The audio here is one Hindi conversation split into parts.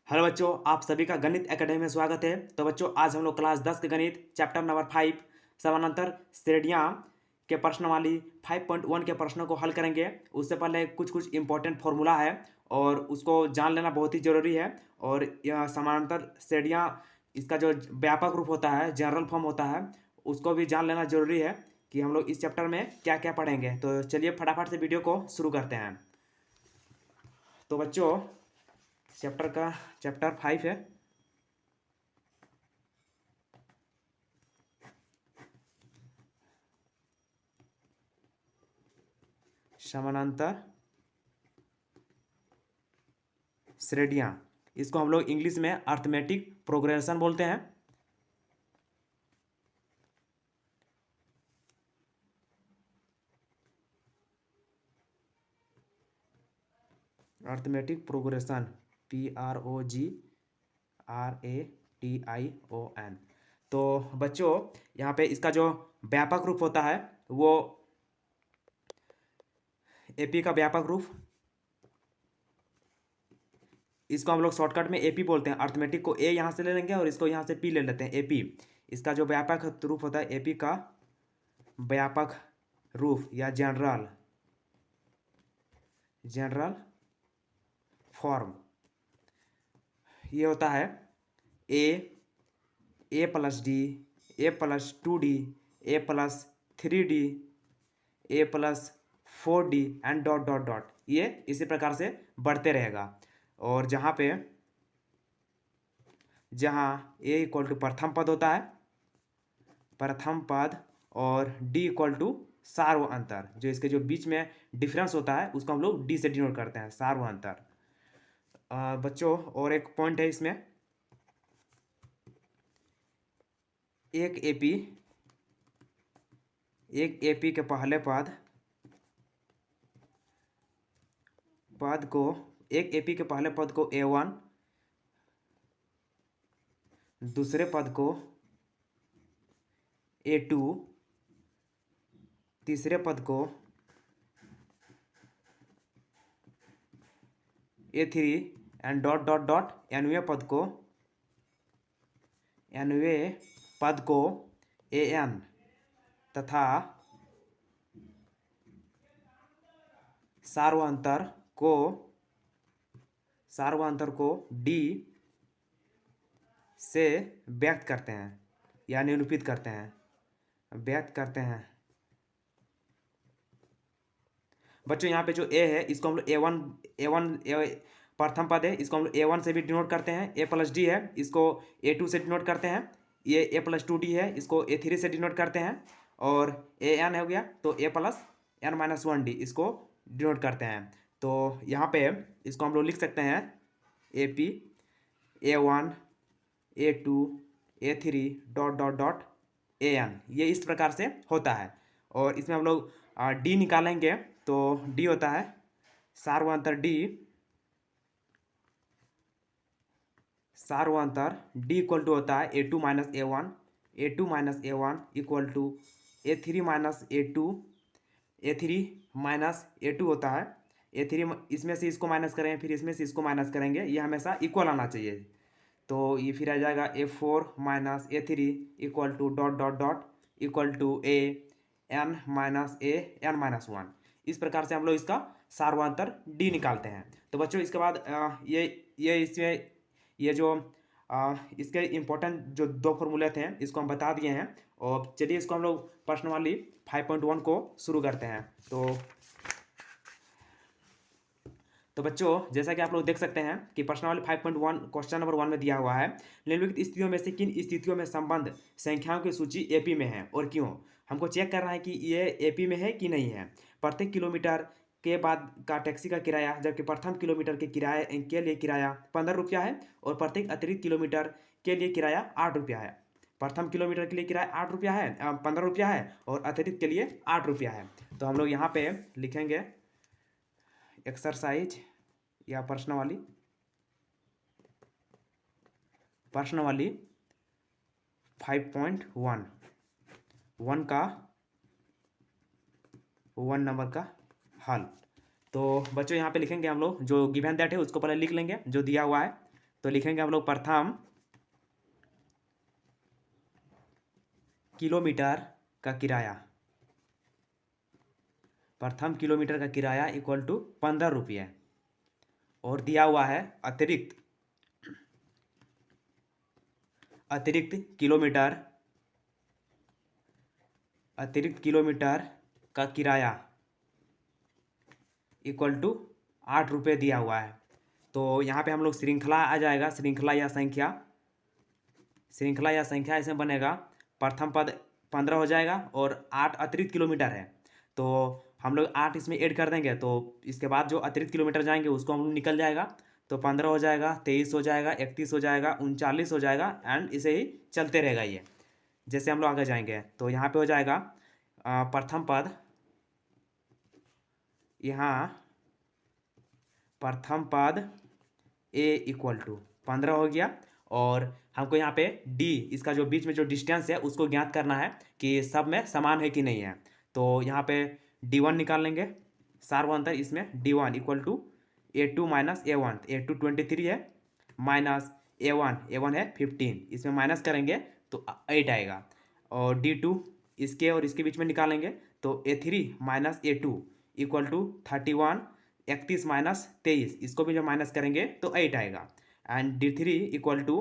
हेलो बच्चों, आप सभी का गणित एकेडमी में स्वागत है। तो बच्चों, आज हम लोग क्लास 10 के गणित चैप्टर नंबर 5 समानांतर श्रेणियाँ के प्रश्नवाली 5.1 के प्रश्नों को हल करेंगे। उससे पहले कुछ कुछ इंपॉर्टेंट फॉर्मूला है और उसको जान लेना बहुत ही ज़रूरी है। और यह समानांतर श्रेणियाँ, इसका जो व्यापक रूप होता है, जनरल फॉर्म होता है, उसको भी जान लेना ज़रूरी है कि हम लोग इस चैप्टर में क्या क्या पढ़ेंगे। तो चलिए फटाफट से वीडियो को शुरू करते हैं। तो बच्चों, चैप्टर 5 है समानांतर श्रेणियाँ। इसको हम लोग इंग्लिश में अर्थमेटिक प्रोग्रेशन बोलते हैं। Arithmetic progression, PROGRATION। तो बच्चों, यहाँ पे इसका जो व्यापक रूप होता है वो एपी का व्यापक रूप, इसको हम लोग शॉर्टकट में एपी बोलते हैं। अर्थमेटिक को ए यहाँ से ले लेंगे और इसको यहाँ से पी ले लेते हैं, एपी। इसका जो व्यापक रूप होता है, एपी का व्यापक रूप या जनरल फॉर्म, ये होता है A plus D, A plus 2D, A plus 3D, A plus 4D and dot dot dot. ये इसी प्रकार से बढ़ते रहेगा। और जहाँ ए इक्वल टू प्रथम पद होता है, प्रथम पद, और डी इक्वल टू सार्व अंतर, जो इसके जो बीच में डिफरेंस होता है उसको हम लोग डी से डिनोट करते हैं, सार्व अंतर। बच्चों, और एक पॉइंट है इसमें, एक एपी के पहले पद को, एक एपी के पहले पद को A1, दूसरे पद को A2, तीसरे पद को A3 and dot dot dot, nवें पद को AN तथा सार्वअंतर को D से व्यक्त करते हैं या निरूपित करते हैं, बच्चों, यहाँ पे जो ए है इसको हम लोग A1 प्रथम पद है, इसको हम लोग A1 से भी डिनोट करते हैं। ए प्लस डी है, इसको A2 से डिनोट करते हैं। ये ए प्लस 2D है, इसको A3 से डिनोट करते हैं। और AN हो गया तो ए प्लस N-1D, इसको डिनोट करते हैं। तो यहाँ पे इसको हम लोग लिख सकते हैं AP, A1, A2, A3 dot dot dot AN। ये इस प्रकार से होता है। और इसमें हम लोग D निकालेंगे तो D होता है सार्वअंतर D इक्वल टू होता है A2 minus A1, equal to A3 minus A2 होता है। A3 इसमें से इसको माइनस करेंगे, फिर इसमें से इसको माइनस करेंगे, ये हमेशा इक्वल आना चाहिए। तो ये फिर आ जाएगा A4 minus A3 equal to dot dot dot equal to N-1। इस प्रकार से हम लोग इसका सार्वअंतर D निकालते हैं। तो बच्चों, इसके बाद इसके इम्पोर्टेंट जो दो फॉर्मूले थे इसको हम बता दिए हैं। और चलिए इसको हम लोग प्रश्नवाली 5.1 को शुरू करते हैं। तो बच्चों, जैसा कि आप लोग देख सकते हैं कि प्रश्नावली 5.1 क्वेश्चन नंबर 1 में दिया हुआ है, निम्नलिखित स्थितियों में से किन स्थितियों में संबंध संख्याओं की सूची एपी में है और क्यों। हमको चेक करना है कि ये एपी में है कि नहीं है। प्रत्येक किलोमीटर के बाद का टैक्सी का किराया, जबकि प्रथम किलोमीटर के किराए के लिए किराया 15 रुपया है और प्रत्येक अतिरिक्त किलोमीटर के लिए किराया 8 रुपया है। प्रथम किलोमीटर के लिए किराया 8 रुपया है, 15 रुपया है, और अतिरिक्त के लिए 8 रुपया है। तो हम लोग यहाँ पे लिखेंगे एक्सरसाइज या प्रश्नवाली 5.1 का 1 नंबर का हल। तो बच्चों, यहाँ पे लिखेंगे हम लोग, जो गिवन दैट है उसको पहले लिख लेंगे जो दिया हुआ है। तो लिखेंगे हम लोग प्रथम किलोमीटर का किराया, प्रथम किलोमीटर का किराया इक्वल टू 15 रुपये, और दिया हुआ है अतिरिक्त किलोमीटर का किराया इक्वल टू 8 रुपये दिया हुआ है। तो यहाँ पे हम लोग श्रृंखला आ जाएगा, श्रृंखला या संख्या इसमें बनेगा। प्रथम पद 15 हो जाएगा और 8 अतिरिक्त किलोमीटर है, तो हम लोग 8 इसमें ऐड कर देंगे, तो इसके बाद जो अतिरिक्त किलोमीटर जाएंगे उसको हम लोग निकल जाएगा। तो 15 हो जाएगा, 23 हो जाएगा, 31 हो जाएगा, 39 हो जाएगा, एंड इसे ही चलते रहेगा ये जैसे हम लोग आगे जाएंगे। तो यहाँ पे हो जाएगा प्रथम पद, यहाँ प्रथम पद ए इक्वल टू 15 हो गया, और हमको यहाँ पे डी, इसका जो बीच में जो डिस्टेंस है उसको ज्ञात करना है कि सब में समान है कि नहीं है। तो यहाँ पे D1 निकाल लेंगे, सार्वअंतर इसमें D1 equal to A2 minus A1, A2 23 है, माइनस A1 है 15, इसमें माइनस करेंगे तो 8 आएगा, और D2 इसके और इसके बीच में निकालेंगे तो A3 minus A2 equal to 31, 31 minus 23, इसको भी जब माइनस करेंगे तो 8 आएगा, and D3 equal to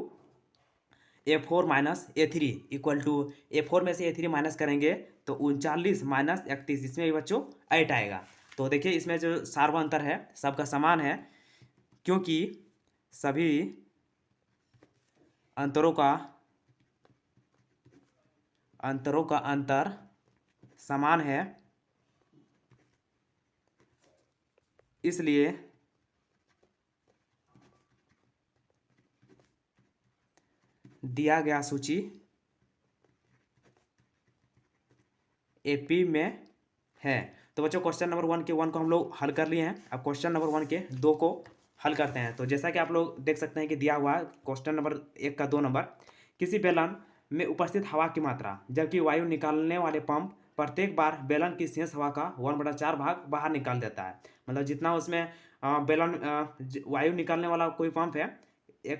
A4 minus A3 equal to A4 में से A3 माइनस करेंगे तो 39 माइनस 31, इसमें भी बच्चों 8 आएगा। तो देखिए इसमें जो सार्वअंतर है सबका समान है, क्योंकि सभी अंतरों का अंतर समान है, इसलिए दिया गया सूची एपी में है। तो बच्चों क्वेश्चन नंबर 1 के 1 को हम लोग हल कर लिए हैं। अब क्वेश्चन नंबर 1 के 2 को हल करते हैं। तो जैसा कि आप लोग देख सकते हैं कि दिया हुआ है क्वेश्चन नंबर 1 का 2 नंबर, किसी बेलन में उपस्थित हवा की मात्रा जबकि वायु निकालने वाले पंप प्रत्येक बार बेलन की शेष हवा का 1/4 भाग बाहर निकाल देता है। मतलब जितना उसमें बेलन वायु निकालने वाला कोई पंप है, एक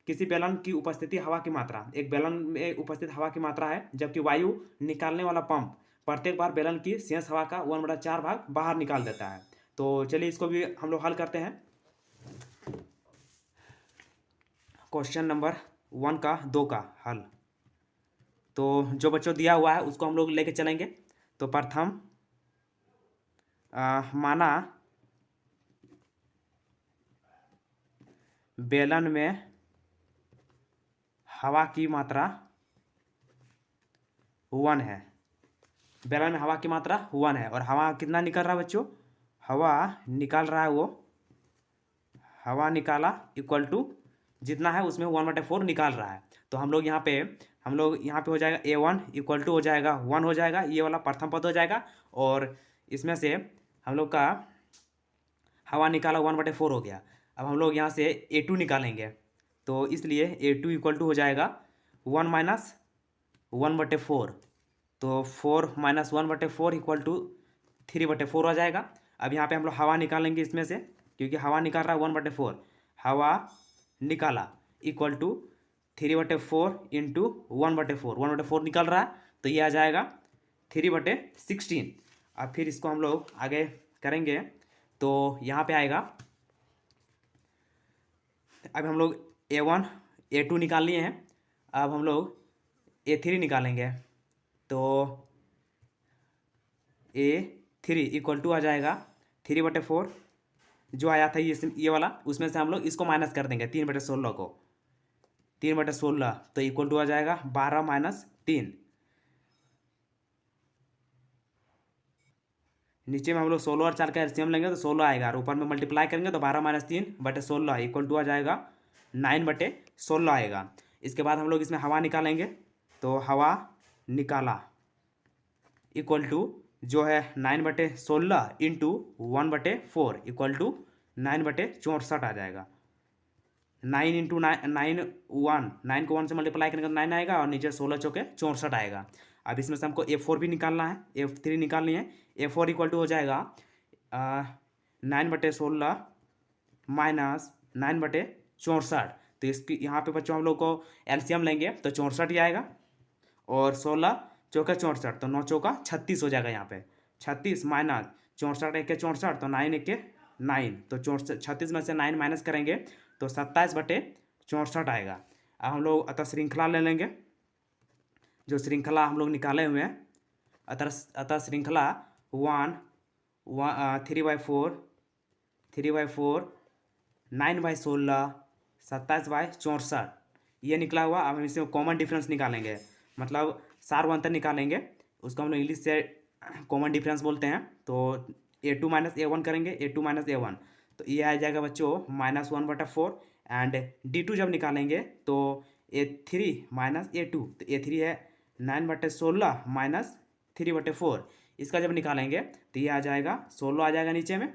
किसी बेलन की उपस्थिति हवा की मात्रा, एक बेलन में उपस्थित हवा की मात्रा है, जबकि वायु निकालने वाला पंप प्रत्येक बार बेलन की शेष हवा का 1/4 भाग बाहर निकाल देता है। तो चलिए इसको भी हम लोग हल करते हैं। क्वेश्चन नंबर 1 का 2 का हल, तो जो बच्चों दिया हुआ है उसको हम लोग लेके चलेंगे। तो प्रथम माना बेलन में हवा की मात्रा 1 है, बेलन में हवा की मात्रा 1 है, और हवा कितना निकल रहा है बच्चों, हवा निकाल रहा है, वो हवा निकाला इक्वल टू जितना है उसमें 1/4 निकाल रहा है। तो हम लोग यहाँ पे हो जाएगा A1 इक्वल टू हो जाएगा 1 हो जाएगा, ये वाला प्रथम पद हो जाएगा, और इसमें से हम लोग का हवा निकाला 1/4 हो गया। अब हम लोग यहाँ से A2 निकालेंगे, तो इसलिए A2 इक्वल टू हो जाएगा 1 माइनस 1/4, तो 4 माइनस 1/4 इक्वल टू 3/4 हो जाएगा। अब यहाँ पे हम लोग हवा निकालेंगे इसमें से, क्योंकि हवा निकाल रहा है 1/4, हवा निकाला इक्वल टू 3/4 इंटू 1/4 निकल रहा है, तो ये आ जाएगा 3/16। अब फिर इसको हम लोग आगे करेंगे, तो यहाँ पे आएगा, अब हम लोग A1 A2 निकाल लिए हैं, अब हम लोग A3 निकालेंगे, तो A3 इक्वल टू आ जाएगा 3/4 जो आया था ये वाला, उसमें से हम लोग इसको माइनस कर देंगे 3/16 को, 3/16 तो इक्वल टू आ जाएगा 12 माइनस 3, नीचे में हम लोग 16 और 4 का एलसीएम लेंगे तो 16 आएगा, और ऊपर में मल्टीप्लाई करेंगे तो 12 माइनस 3/16 इक्वल टू आ जाएगा 9/16 आएगा। इसके बाद हम लोग इसमें हवा निकालेंगे, तो हवा निकाला इक्वल टू जो है 9/16 इंटू 1/4 इक्वल टू 9/64 आ जाएगा। 9 इंटू 9 1, 9 को 1 से मल्टीप्लाई करेंगे तो 9 आएगा, और नीचे 16 चौके 64 आएगा। अब इसमें से हमको A4 भी निकालना है, A3 निकालनी है। A4 इक्वल टू हो जाएगा 9/16 माइनस 9/64, तो इसकी यहाँ पे बच्चों हम लोग को एलसीएम लेंगे तो 64 ही आएगा, और 16 चौका 64, तो 9 चौका 36 हो जाएगा यहाँ पे। 36 माइनस 64 एक के 64, तो 9 एक के 9, तो 36 में से 9 माइनस करेंगे तो 27/64 आएगा। अब हम लोग अतः श्रृंखला ले लेंगे, जो श्रृंखला हम लोग निकाले हुए हैं। अतः श्रृंखला 3/4, 3/4, 9/16, 27/64 ये निकला हुआ। अब हम इसे कॉमन डिफरेंस निकालेंगे, मतलब सार व अंतर निकालेंगे, उसको हम लोग इंग्लिश से कॉमन डिफरेंस बोलते हैं। तो A2 - A1 करेंगे, A2 - A1, तो ये आ जाएगा बच्चों -1/4, एंड D2 जब निकालेंगे तो A3 - A2, तो A3 है 9/16 माइनस 3/4, इसका जब निकालेंगे तो ये आ जाएगा 16 आ जाएगा नीचे में,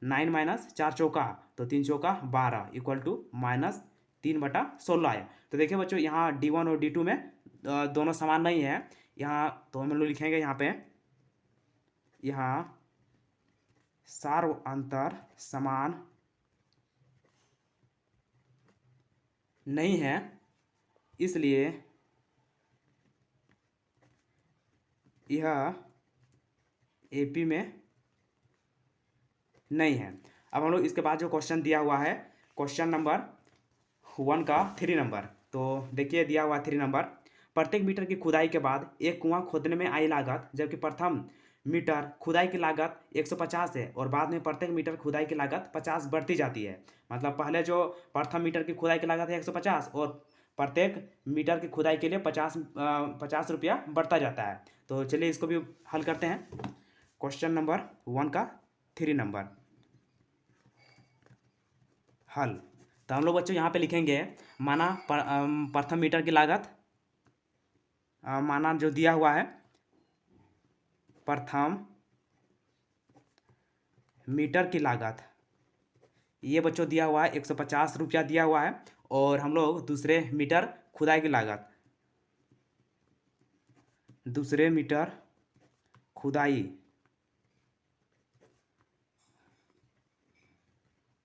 9 माइनस 4 चौका, तो 3 चौका 12 इक्वल टू -3/16 आया। तो देखिए बच्चों यहाँ D1 और D2 में दोनों समान नहीं है यहाँ, तो हम लोग लिखेंगे यहाँ पे, यहाँ सार अंतर समान नहीं है, इसलिए यह AP में नहीं है। अब हम लोग इसके बाद जो क्वेश्चन दिया हुआ है, क्वेश्चन नंबर 1 का 3 नंबर, तो देखिए दिया हुआ 3 नंबर, प्रत्येक मीटर की खुदाई के बाद एक कुआं खोदने में आई लागत, जबकि प्रथम मीटर खुदाई की लागत 150 है और बाद में प्रत्येक मीटर खुदाई की लागत 50 बढ़ती जाती है। मतलब पहले जो प्रथम मीटर की खुदाई की लागत है 150, और प्रत्येक मीटर की खुदाई के लिए 50 रुपया बढ़ता जाता है। तो चलिए इसको भी हल करते हैं। क्वेश्चन नंबर 1 का 3 नंबर हल। तो हम लोग बच्चों यहाँ पे लिखेंगे, माना प्रथम मीटर की लागत, माना जो दिया हुआ है प्रथम मीटर की लागत, ये बच्चों दिया हुआ है 150 रुपया दिया हुआ है, और हम लोग दूसरे मीटर खुदाई की लागत, दूसरे मीटर खुदाई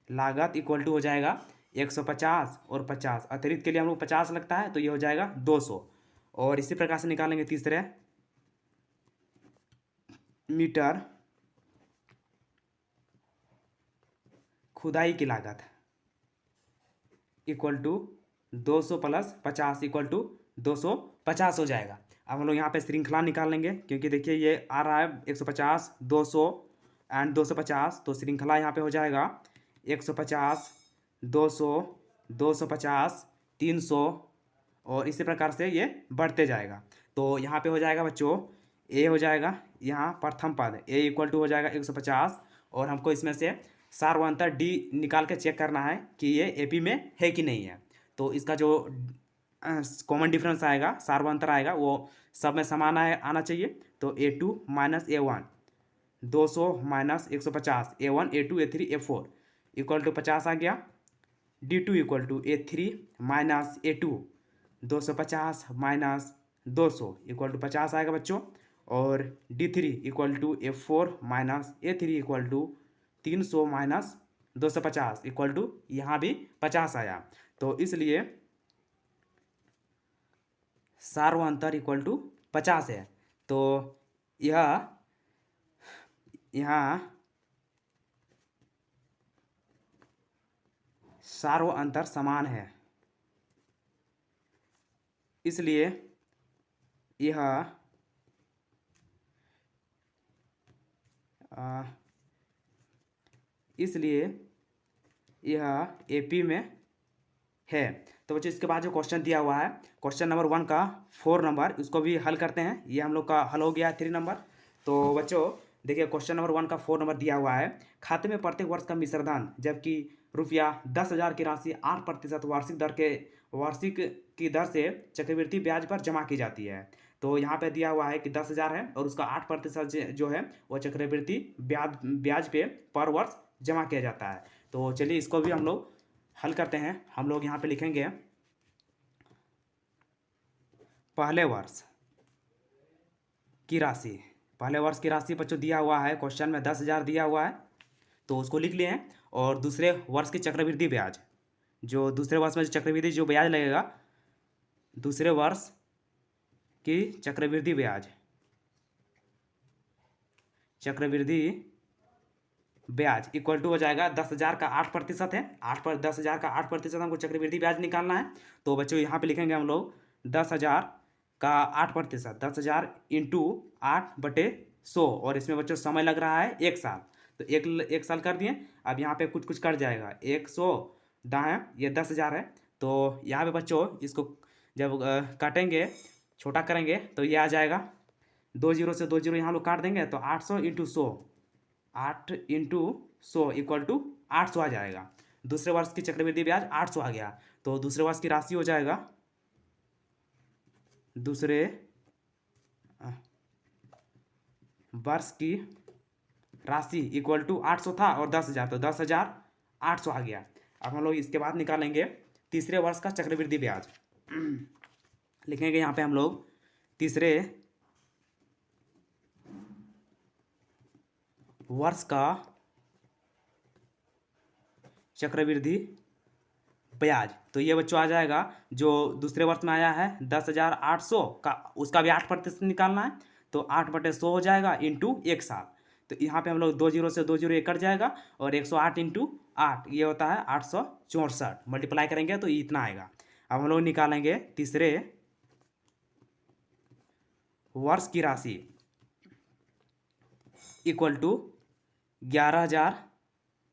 लागत इक्वल टू हो जाएगा 150 और 50, अतिरिक्त के लिए हम लोग 50 लगता है, तो ये हो जाएगा 200। और इसी प्रकार से निकालेंगे तीसरे मीटर खुदाई की लागत इक्वल टू 200 + 50 इक्वल टू 250 हो जाएगा। अब हम लोग यहाँ पे श्रृंखला निकाल लेंगे, क्योंकि देखिए ये आ रहा है 150, 200 एंड 250, तो श्रृंखला यहाँ पे हो जाएगा 150, 200, 250, 300, और इसी प्रकार से ये बढ़ते जाएगा। तो यहाँ पे हो जाएगा बच्चों A हो जाएगा, यहाँ प्रथम पद A इक्वल टू हो जाएगा 150, और हमको इसमें से सार व अंतर D निकाल के चेक करना है कि ये AP में है कि नहीं है। तो इसका जो कॉमन डिफरेंस आएगा, सार व अंतर आएगा, वो सब में समान आना चाहिए। तो A2 - A1, 200 - 150, A1, A2, A3, A4 equal to 50 आ गया। D2 equal to A3 - A2, 250 - 200 equal to 50 आएगा बच्चों। और D3 equal to A4 - A3 equal to 300 - 250 equal to यहाँ भी 50 आया। तो इसलिए सार व अंतर इक्वल टू 50 है। तो यह यहाँ सार व अंतर समान है, इसलिए यह AP में है। तो बच्चों इसके बाद जो क्वेश्चन दिया हुआ है, क्वेश्चन नंबर 1 का 4 नंबर, उसको भी हल करते हैं। ये हम लोग का हल हो गया 3 नंबर। तो बच्चों देखिए क्वेश्चन नंबर 1 का 4 नंबर दिया हुआ है, खाते में प्रत्येक वर्ष का मिश्रधन, जबकि ₹10,000 की राशि 8% वार्षिक की दर से चक्रवृद्धि ब्याज पर जमा की जाती है। तो यहाँ पे दिया हुआ है कि 10,000 है और उसका 8% जो है वो चक्रवृद्धि ब्याज पे पर वर्ष जमा किया जाता है। तो चलिए इसको भी हम लोग हल करते हैं। हम लोग यहाँ पे लिखेंगे पहले वर्ष की राशि बच्चों दिया हुआ है क्वेश्चन में 10,000 दिया हुआ है, तो उसको लिख लिए हैं। और दूसरे वर्ष की चक्रवृद्धि ब्याज जो दूसरे वर्ष में जो चक्रवृद्धि जो ब्याज लगेगा, दूसरे वर्ष की चक्रवृद्धि ब्याज, चक्रवृद्धि ब्याज इक्वल टू हो जाएगा 10,000 का 8% है। 10,000 का 8% हमको चक्रवृद्धि ब्याज निकालना है। तो बच्चों यहाँ पे लिखेंगे हम लोग 10,000 का 8%, 10,000 इंटू 8/100, और इसमें बच्चों समय लग रहा है 1 साल। तो एक साल कर दिए। अब यहाँ पे कुछ कट जाएगा, 100 दाएँ, ये 10,000 है। तो यहाँ पे बच्चों इसको जब काटेंगे, छोटा करेंगे तो ये आ जाएगा 2 जीरो से 2 जीरो यहाँ लोग काट देंगे, तो 800 इंटू 100, 8 इंटू 100 इक्वल टू 800 आ जाएगा। दूसरे वर्ष की चक्रवृद्धि ब्याज 800 आ गया। तो दूसरे वर्ष की राशि हो जाएगा, दूसरे वर्ष की राशि इक्वल टू 800 था और 10,000, तो 10,800 आ गया। अब हम लोग इसके बाद निकालेंगे तीसरे वर्ष का चक्रवृद्धि ब्याज। लिखेंगे यहाँ पे हम लोग तीसरे वर्ष का चक्रवृद्धि ब्याज। तो ये बच्चों आ जाएगा, जो दूसरे वर्ष में आया है 10,800 का, उसका भी 8% निकालना है। तो 8/100 हो जाएगा इंटू 1 साल। तो यहाँ पे हम लोग 2 जीरो से 2 जीरो कट जाएगा, और 108 इंटू 8 ये होता है 864, मल्टीप्लाई करेंगे तो इतना आएगा। अब हम लोग निकालेंगे तीसरे वर्ष की राशि इक्वल टू 11,000,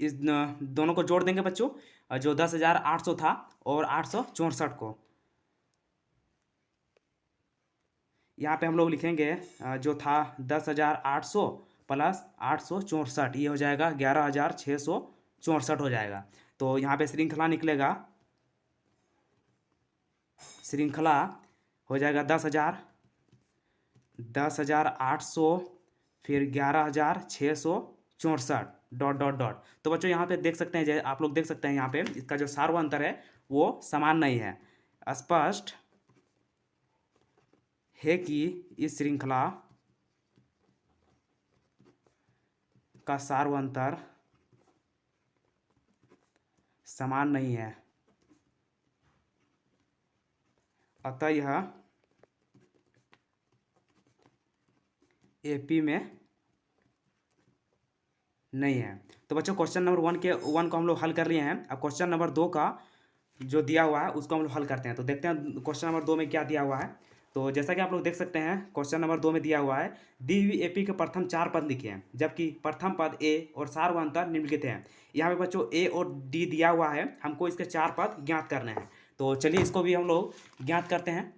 इस दोनों को जोड़ देंगे बच्चों, जो 10,800 था और 864 को। यहाँ पे हम लोग लिखेंगे जो था 10,800 प्लस 864, ये हो जाएगा 11,664 हो जाएगा। तो यहाँ पे श्रृंखला निकलेगा, श्रृंखला हो जाएगा 10,800 फिर 11,664 डॉट डॉट डॉट। तो बच्चों यहाँ पे देख सकते हैं, जैसे आप लोग देख सकते हैं यहाँ पे इसका जो सार्वअंतर है वो समान नहीं है। स्पष्ट है कि इस श्रृंखला का सार्वअंतर समान नहीं है, अतः यह एपी में नहीं है। तो बच्चों क्वेश्चन नंबर 1 को हम लोग हल कर लिए हैं। अब क्वेश्चन नंबर 2 का जो दिया हुआ है उसको हम लोग हल करते हैं। तो देखते हैं क्वेश्चन नंबर 2 में क्या दिया हुआ है। तो जैसा कि आप लोग देख सकते हैं, क्वेश्चन नंबर 2 में दिया हुआ है, दी हुई एपी के प्रथम 4 पद लिखे हैं, जबकि प्रथम पद ए और सार्वअंतर निम्नलिखित हैं। यहाँ पे बच्चों ए और डी दिया हुआ है, हमको इसके 4 पद ज्ञात करने हैं। तो चलिए इसको भी हम लोग ज्ञात करते हैं।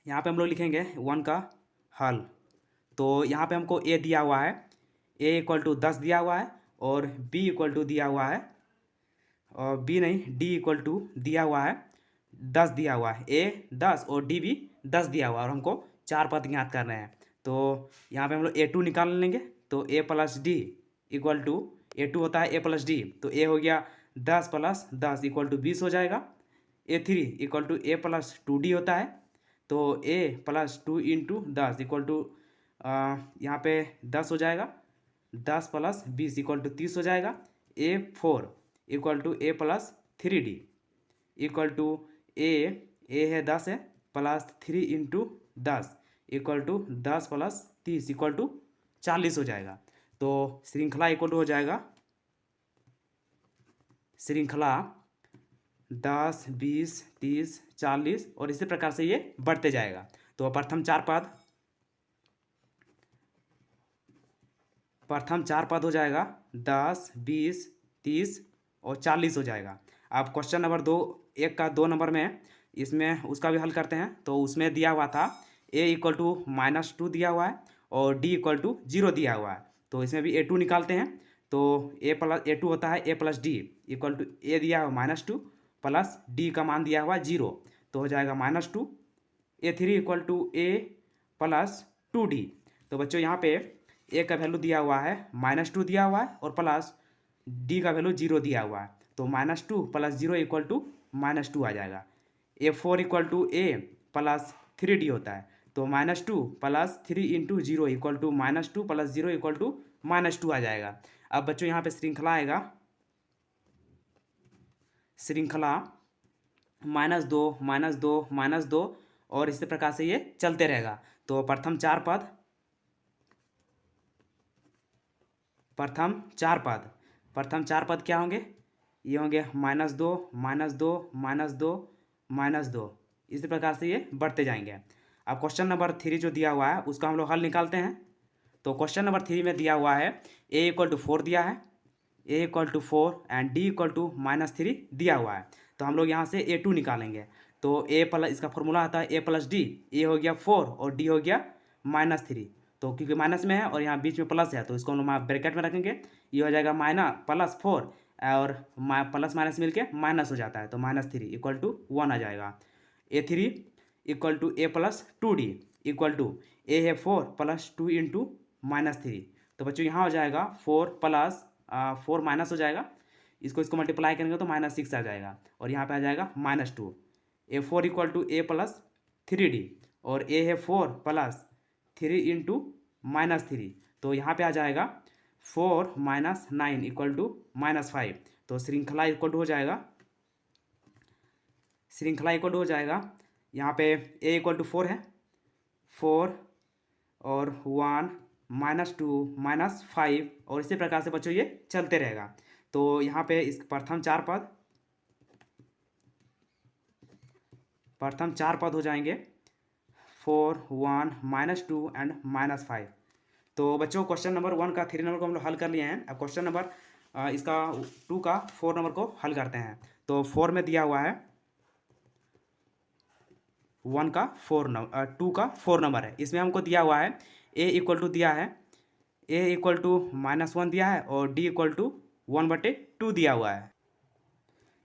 यहाँ पे हम लोग लिखेंगे 1 का हल। तो यहाँ पे हमको ए दिया हुआ है, ए इक्वल टू 10 दिया हुआ है, और बी इक्वल टू दिया हुआ है, और बी नहीं, डी इक्वल टू दिया हुआ है 10 दिया हुआ है, ए 10 और डी भी 10 दिया हुआ है, और हमको 4 पद ज्ञात करने हैं। तो यहाँ पे हम लोग A2 निकाल लेंगे। तो A plus D equal to, A2 होता है ए प्लस डी, तो ए हो गया 10 प्लस 10 इक्वल टू 20 हो जाएगा। A3 equal to A plus 2D होता है, तो A plus 2 into 10 equal to यहाँ पे 10 हो जाएगा, 10 प्लस 20 इक्वल टू 30 हो जाएगा। A4 equal to A plus 3D equal to A है 10 है, plus 3 into 10 equal to 10 plus 30 equal to 40 हो जाएगा। तो श्रृंखला इक्वल टू हो जाएगा, श्रृंखला 10, 20, 30, 40 और इसी प्रकार से ये बढ़ते जाएगा। तो प्रथम 4 पद हो जाएगा 10, 20, 30 और 40 हो जाएगा। अब क्वेश्चन नंबर 2 नंबर में, इसमें उसका भी हल करते हैं। तो उसमें दिया हुआ था a इक्वल टू -2 दिया हुआ है और d इक्वल टू 0 दिया हुआ है। तो इसमें भी A2 निकालते हैं। तो A2 होता है a plus D equal to A दिया हुआ -2 प्लस डी का मान दिया हुआ 0, तो हो जाएगा -2। A3 equal to A plus 2D। तो बच्चों यहाँ पे ए का वैल्यू दिया हुआ है -2 दिया हुआ है और प्लस डी का वैल्यू 0 दिया हुआ है, तो -2 प्लस 0 इक्वल टू -2 आ जाएगा। A4 equal to A plus 3D होता है, तो -2 plus 3 into 0 equal to -2 plus 0 equal to -2 आ जाएगा। अब बच्चों यहाँ पे श्रृंखला आएगा श्रृंखला -2 और इसी प्रकार से ये चलते रहेगा। तो प्रथम चार पद क्या होंगे? ये होंगे -2 इसी प्रकार से ये बढ़ते जाएंगे। अब क्वेश्चन नंबर 3 जो दिया हुआ है उसका हम लोग हल निकालते हैं। तो क्वेश्चन नंबर 3 में दिया हुआ है a = 4 दिया है, a = 4 एंड d = -3 दिया हुआ है। तो हम लोग यहाँ से a2 निकालेंगे। तो a प्लस, इसका फॉर्मूला आता है a + d, a हो गया 4 और d हो गया -3। तो क्योंकि माइनस में है और यहाँ बीच में प्लस है तो इसको हम लोग ब्रैकेट में रखेंगे। ये हो जाएगा +4 और प्लस माइनस मिलके माइनस हो जाता है, तो -3 = 1 आ जाएगा। a3 = a + 2d = a है 4 + 2 × -3। तो बच्चों यहाँ हो जाएगा 4 + 4 माइनस हो जाएगा, इसको मल्टीप्लाई करेंगे तो -6 आ जाएगा और यहाँ पे आ जाएगा -2। a4 = a + 3d और a है 4 + 3 × -3। तो यहाँ पे आ जाएगा 4 - 9 = -5। तो श्रृंखला इक्वल टू हो जाएगा यहाँ पे a = 4 है, 4 और 1 -2 -5 और इसी प्रकार से बच्चों ये चलते रहेगा। तो यहाँ पे इस प्रथम चार पद हो जाएंगे 4 1 -2 एंड -5। तो बच्चों क्वेश्चन नंबर 1 का 3 नंबर को हम लोग हल कर लिए हैं। अब क्वेश्चन नंबर इसका 2 का 4 नंबर को हल करते हैं। तो 4 में दिया हुआ है 2 का 4 नंबर है। इसमें हमको दिया हुआ है a = दिया है, a = -1 दिया है और d = 1/2 दिया हुआ है।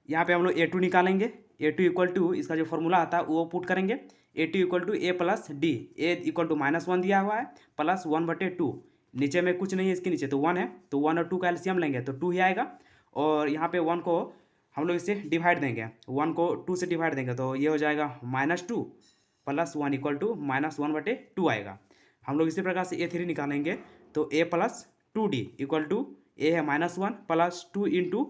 यहाँ पे हम लोग a2 निकालेंगे। a2 = इसका जो फॉर्मूला आता है वो पुट करेंगे। a2 = a + d, a = -1 दिया हुआ है प्लस 1/2। नीचे में कुछ नहीं है, इसके नीचे तो 1 है, तो 1 और 2 का एलसीएम लेंगे तो 2 ही आएगा। और यहाँ पे 1 को हम लोग इससे डिवाइड देंगे, 1 को 2 से डिवाइड देंगे तो ये हो जाएगा -2 + 1 = -1/2 आएगा। हम लोग इसी प्रकार से a3 निकालेंगे। तो a + 2d = a है -1 प्लस 2 ×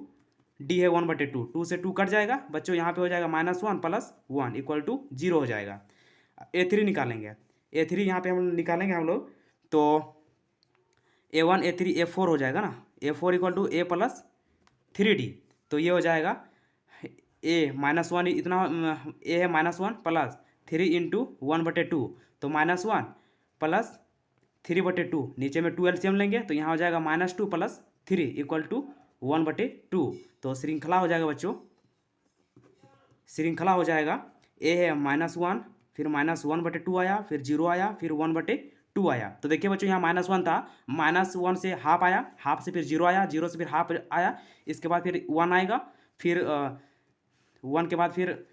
d है 1/2, 2 से 2 कट जाएगा बच्चों, यहाँ पे हो जाएगा -1 + 1 = 0 हो जाएगा। a3 निकालेंगे, a3 यहाँ पे हम निकालेंगे हम लोग तो a1 a3 a4 हो जाएगा ना। a4 = a + 3d, तो ये हो जाएगा a -1 इतना, a है -1 प्लस 3 × 1/2 तो -1 प्लस 3/2, नीचे में 2 एलसीएम लेंगे तो यहाँ हो जाएगा -2 + 3 = 1/2। तो श्रृंखला हो जाएगा बच्चों, श्रृंखला हो जाएगा a है -1 फिर -1/2 आया, फिर 0 आया, फिर 1/2 आया। तो देखिए बच्चों यहाँ -1 था, -1 से हाफ आया, हाफ से फिर 0 आया, 0 से फिर हाफ आया, इसके बाद फिर 1 आएगा, फिर 1 के बाद फिर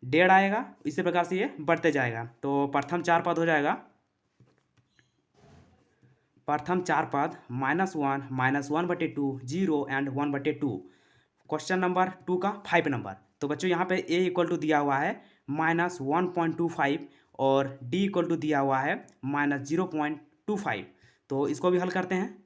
1.5 आएगा। इसी प्रकार से ये बढ़ते जाएगा। तो प्रथम चार पद हो जाएगा, प्रथम चार पद -1 -1/2 0 एंड 1/2। क्वेश्चन नंबर 2 का 5 नंबर। तो बच्चों यहाँ पे a = दिया हुआ है -1.25 और d = दिया हुआ है -0.25। तो इसको भी हल करते हैं।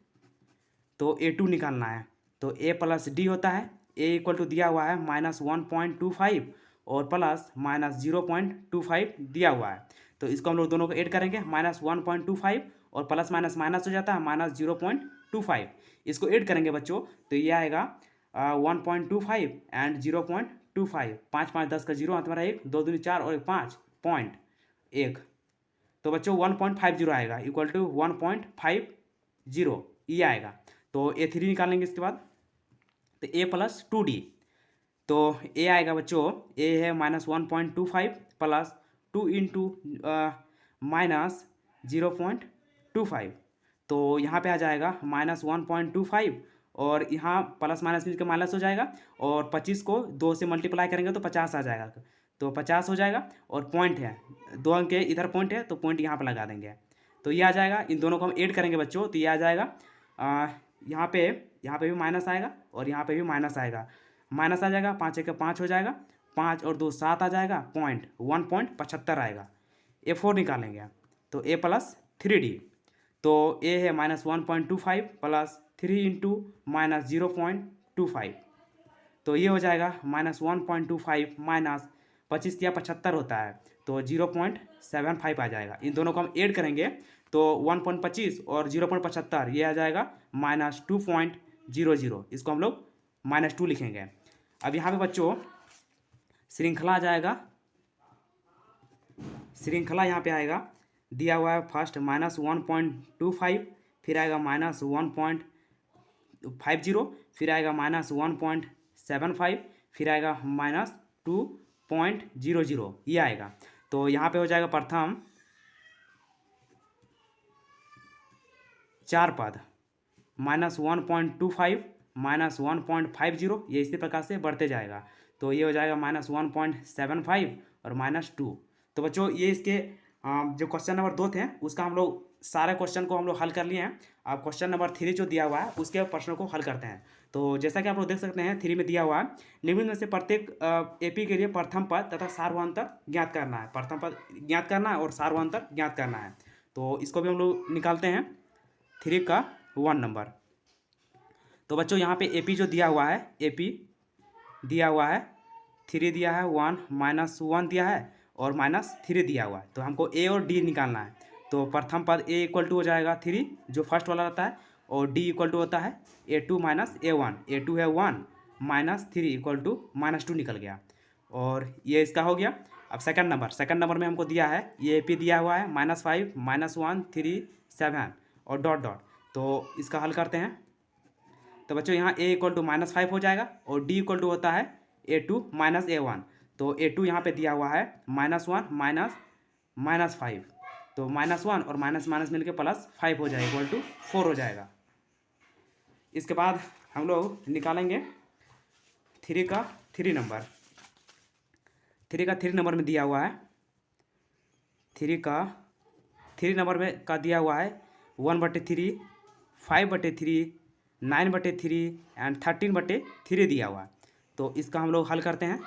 तो a2 निकालना है, तो a + d होता है, a = दिया हुआ है -1.25 और प्लस -0.25 दिया हुआ है। तो इसको हम लोग दोनों को ऐड करेंगे, -1.25 और प्लस माइनस माइनस हो जाता है -0.25। इसको ऐड करेंगे बच्चों तो ये आएगा 1.25 एंड 0.25, 5 5 10 का 0 हाथ में 1, 2 दूनी 4 और 5.1। तो बच्चों 1.50 आएगा = 1.50 ये आएगा। तो a3 निकालेंगे इसके बाद, तो a + 2d, तो a आएगा बच्चों, a है -1.25 प्लस 2 × -0.25। तो यहाँ पे आ जाएगा -1.25 और यहाँ प्लस माइनस मिलकर माइनस हो जाएगा और 25 को 2 से मल्टीप्लाई करेंगे तो 50 आ जाएगा, तो 50 हो जाएगा। और पॉइंट है 2 अंक के इधर पॉइंट है तो पॉइंट यहाँ पर लगा देंगे, तो ये आ जाएगा। इन दोनों को हम ऐड करेंगे बच्चों तो ये आ जाएगा, यहाँ पे भी माइनस आएगा और यहाँ पे भी माइनस आएगा, माइनस आ जाएगा, 5 1 5 हो जाएगा, 5 और 2 7 आ जाएगा, पॉइंट 1.75 आएगा। a4 निकालेंगे, तो a + 3d, तो a है -1.25 प्लस 3 × -0.25, तो ये हो जाएगा -1.25 माइनस 25 या 75 होता है, तो 0.75 आ जाएगा। इन दोनों को हम ऐड करेंगे तो 1.25 और 0.75 ये आ जाएगा -2.00। इसको हम लोग -2 लिखेंगे। अब यहाँ पे बच्चों श्रृंखला आ जाएगा, श्रृंखला यहाँ पे आएगा, दिया हुआ है फर्स्ट -1.25, फिर आएगा -1.50, फिर आएगा -1.75, फिर आएगा -2.00, ये आएगा। तो यहाँ पे हो जाएगा प्रथम 4 पद -1.25 -1.50, ये इसी प्रकार से बढ़ते जाएगा। तो ये हो जाएगा -1.75 और -2। तो बच्चों ये इसके जो क्वेश्चन नंबर 2 थे उसका हम लोग सारे क्वेश्चन को हम लोग हल कर लिए हैं। अब क्वेश्चन नंबर 3 जो दिया हुआ है उसके प्रश्नों को हल करते हैं। तो जैसा कि आप लोग देख सकते हैं 3 में दिया हुआ है, निम्न में से प्रत्येक एपी के लिए प्रथम पद तथा सार्वधातुक ज्ञात करना है। प्रथम पद ज्ञात करना है और सार्वधातुक ज्ञात करना है। तो इसको भी हम लोग निकालते हैं 3 का 1 नंबर। तो बच्चों यहाँ पे एपी जो दिया हुआ है, एपी दिया हुआ है 3 दिया है, 1 -1 दिया है और -3 दिया हुआ है। तो हमको ए और डी निकालना है। तो प्रथम पद ए इक्वल टू हो जाएगा 3 जो फर्स्ट वाला रहता है, और डी इक्वल टू होता है A2 - A1। A2 है 1 -3 इक्वल टू -2 निकल गया, और ये इसका हो गया। अब सेकंड नंबर में हमको दिया है, ये एपी दिया हुआ है -5 -1 3 7 और डॉट डॉट। तो इसका हल करते हैं। तो बच्चों यहाँ a इक्वल टू -5 हो जाएगा और d इक्वल टू होता है A2 - A1। तो A2 यहाँ पे दिया हुआ है -1 -5, तो -1 और माइनस माइनस मिलके +5 हो जाएगा, इक्वल टू 4 हो जाएगा। इसके बाद हम लोग निकालेंगे 3 का 3 नंबर। 3 का 3 नंबर में दिया हुआ है, 3 का 3 नंबर में का दिया हुआ है 1/3, 5/3, 9/3 एंड 13/3 दिया हुआ है। तो इसका हम लोग हल करते हैं।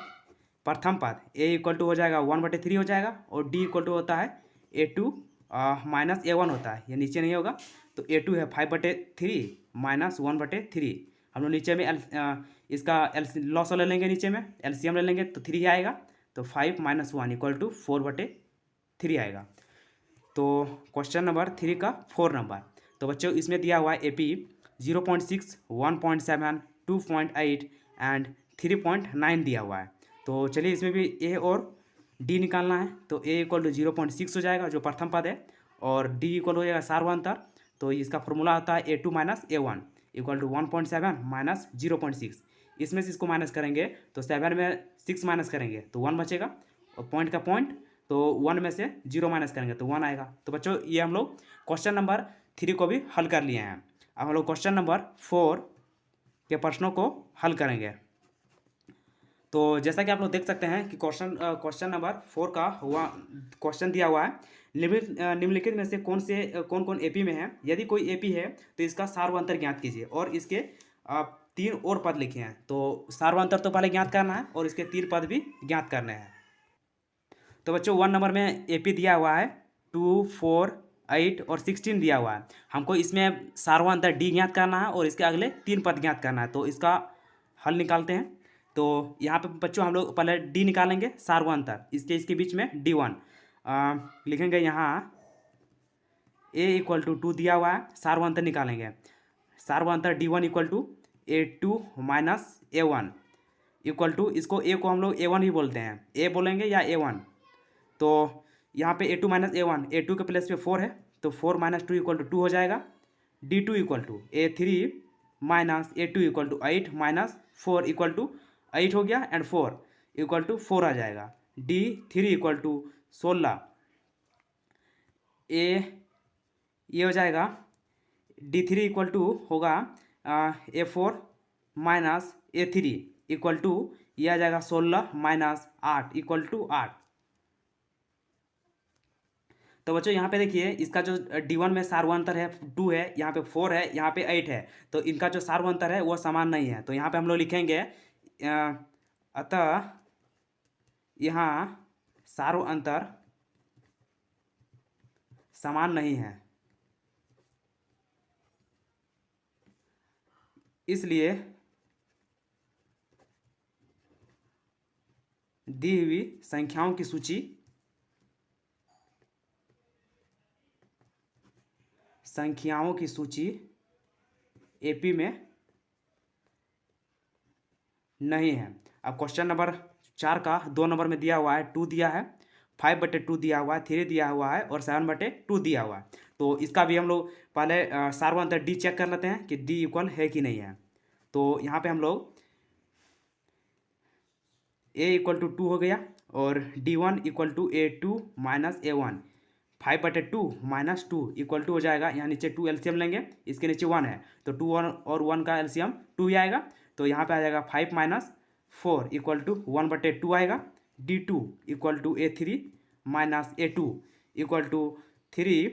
प्रथम पद a इक्वल टू हो जाएगा 1/3 हो जाएगा, और d इक्वल टू होता है A2 - A1 होता है, ये नीचे नहीं होगा। तो A2 है 5/3 -1/3। हम लोग नीचे में इसका लॉस ले लेंगे, नीचे में LCM ले लेंगे तो 3 आएगा। तो 5 - 1 इक्वल टू 4/3 आएगा। तो क्वेश्चन नंबर 3 का 4 नंबर। तो बच्चों इसमें दिया हुआ है AP 0.6, 1.7, 2.8 एंड 3.9 दिया हुआ है। तो चलिए इसमें भी A और D निकालना है। तो A इक्वल टू 0.6 हो जाएगा जो प्रथम पद है, और D इक्वल हो जाएगा सार्वधातुक। तो इसका फॉर्मूला आता है A2 - A1 equal to 1.7 minus 0.6। इसमें से इसको माइनस करेंगे तो 7 में 6 माइनस करेंगे तो 1 बचेगा, और पॉइंट का पॉइंट, तो 1 में से 0 माइनस करेंगे तो 1 आएगा। तो बच्चों ये हम लोग क्वेश्चन नंबर 3 को भी हल कर लिए हैं। अब हम लोग क्वेश्चन नंबर 4 के प्रश्नों को हल करेंगे। तो जैसा कि आप लोग देख सकते हैं कि क्वेश्चन नंबर 4 का क्वेश्चन दिया हुआ है, निम्नलिखित में से कौन कौन एपी में है। यदि कोई एपी है तो इसका सार्वधातुक ज्ञात कीजिए, और इसके 3 और पद लिखे हैं। तो सार्वधातुक तो पहले ज्ञात करना है और इसके 3 पद भी ज्ञात करने हैं। तो बच्चों 1 नंबर में एपी दिया हुआ है 2, 4, 8 और 16 दिया हुआ है। हमको इसमें सार्वधातुक डी ज्ञात करना है और इसके अगले 3 पद ज्ञात करना है। तो इसका हल निकालते हैं। तो यहाँ पे बच्चों हम लोग पहले डी निकालेंगे सार्वधातुक, इसके बीच में D1 लिखेंगे। यहाँ A इक्वल टू 2 दिया हुआ है, सार्वधातुक निकालेंगे। सार्वधातुक D1 equal to A2 - A1 equal to, इसको A को हम लोग A1 ही बोलते हैं, A बोलेंगे या A1। तो यहाँ पे A2 - A1, A2 के प्लेस पे 4 है तो 4 - 2 इक्वल टू 2 हो जाएगा। D2 equal to A3 - A2 equal to 8 - 4 equal to 8 हो गया, एंड 4 इक्वल टू 4 आ जाएगा। D3 इक्वल टू 16, ये हो जाएगा। D3 इक्वल टू होगा A4 - A3 इक्वल टू, ये आ जाएगा 16 - 8 इक्वल टू 8। तो बच्चों यहाँ पे देखिए इसका जो D1 में सार्वधातुक है 2 है, यहाँ पे 4 है, यहाँ पे 8 है। तो इनका जो सार्वधातुक है वो समान नहीं है। तो यहाँ पे हम लोग लिखेंगे अतः यहाँ सार्वधातुक समान नहीं है, इसलिए दी हुई संख्याओं की सूची एपी में नहीं है। अब क्वेश्चन नंबर 4 का 2 नंबर में दिया हुआ है 2 दिया है, 5/2 दिया हुआ है, 3 दिया हुआ है और 7/2 दिया हुआ है। तो इसका भी हम लोग पहले सार्वंतर डी चेक कर लेते हैं कि डी इक्वल है कि नहीं है। तो यहाँ पे हम लोग ए इक्वल टू 2 हो गया और D1 equal to A2 minus A1, 5/2 minus 2 equal to हो जाएगा, यहाँ नीचे 2 एलसीएम लेंगे, इसके नीचे 1 है तो 2 और 1 का एलसीएम 2 ही आएगा। तो यहाँ पे आ जाएगा 5 माइनस 4 इक्वल टू 1/2 आएगा। D2 equal to A3 minus A2 equal to 3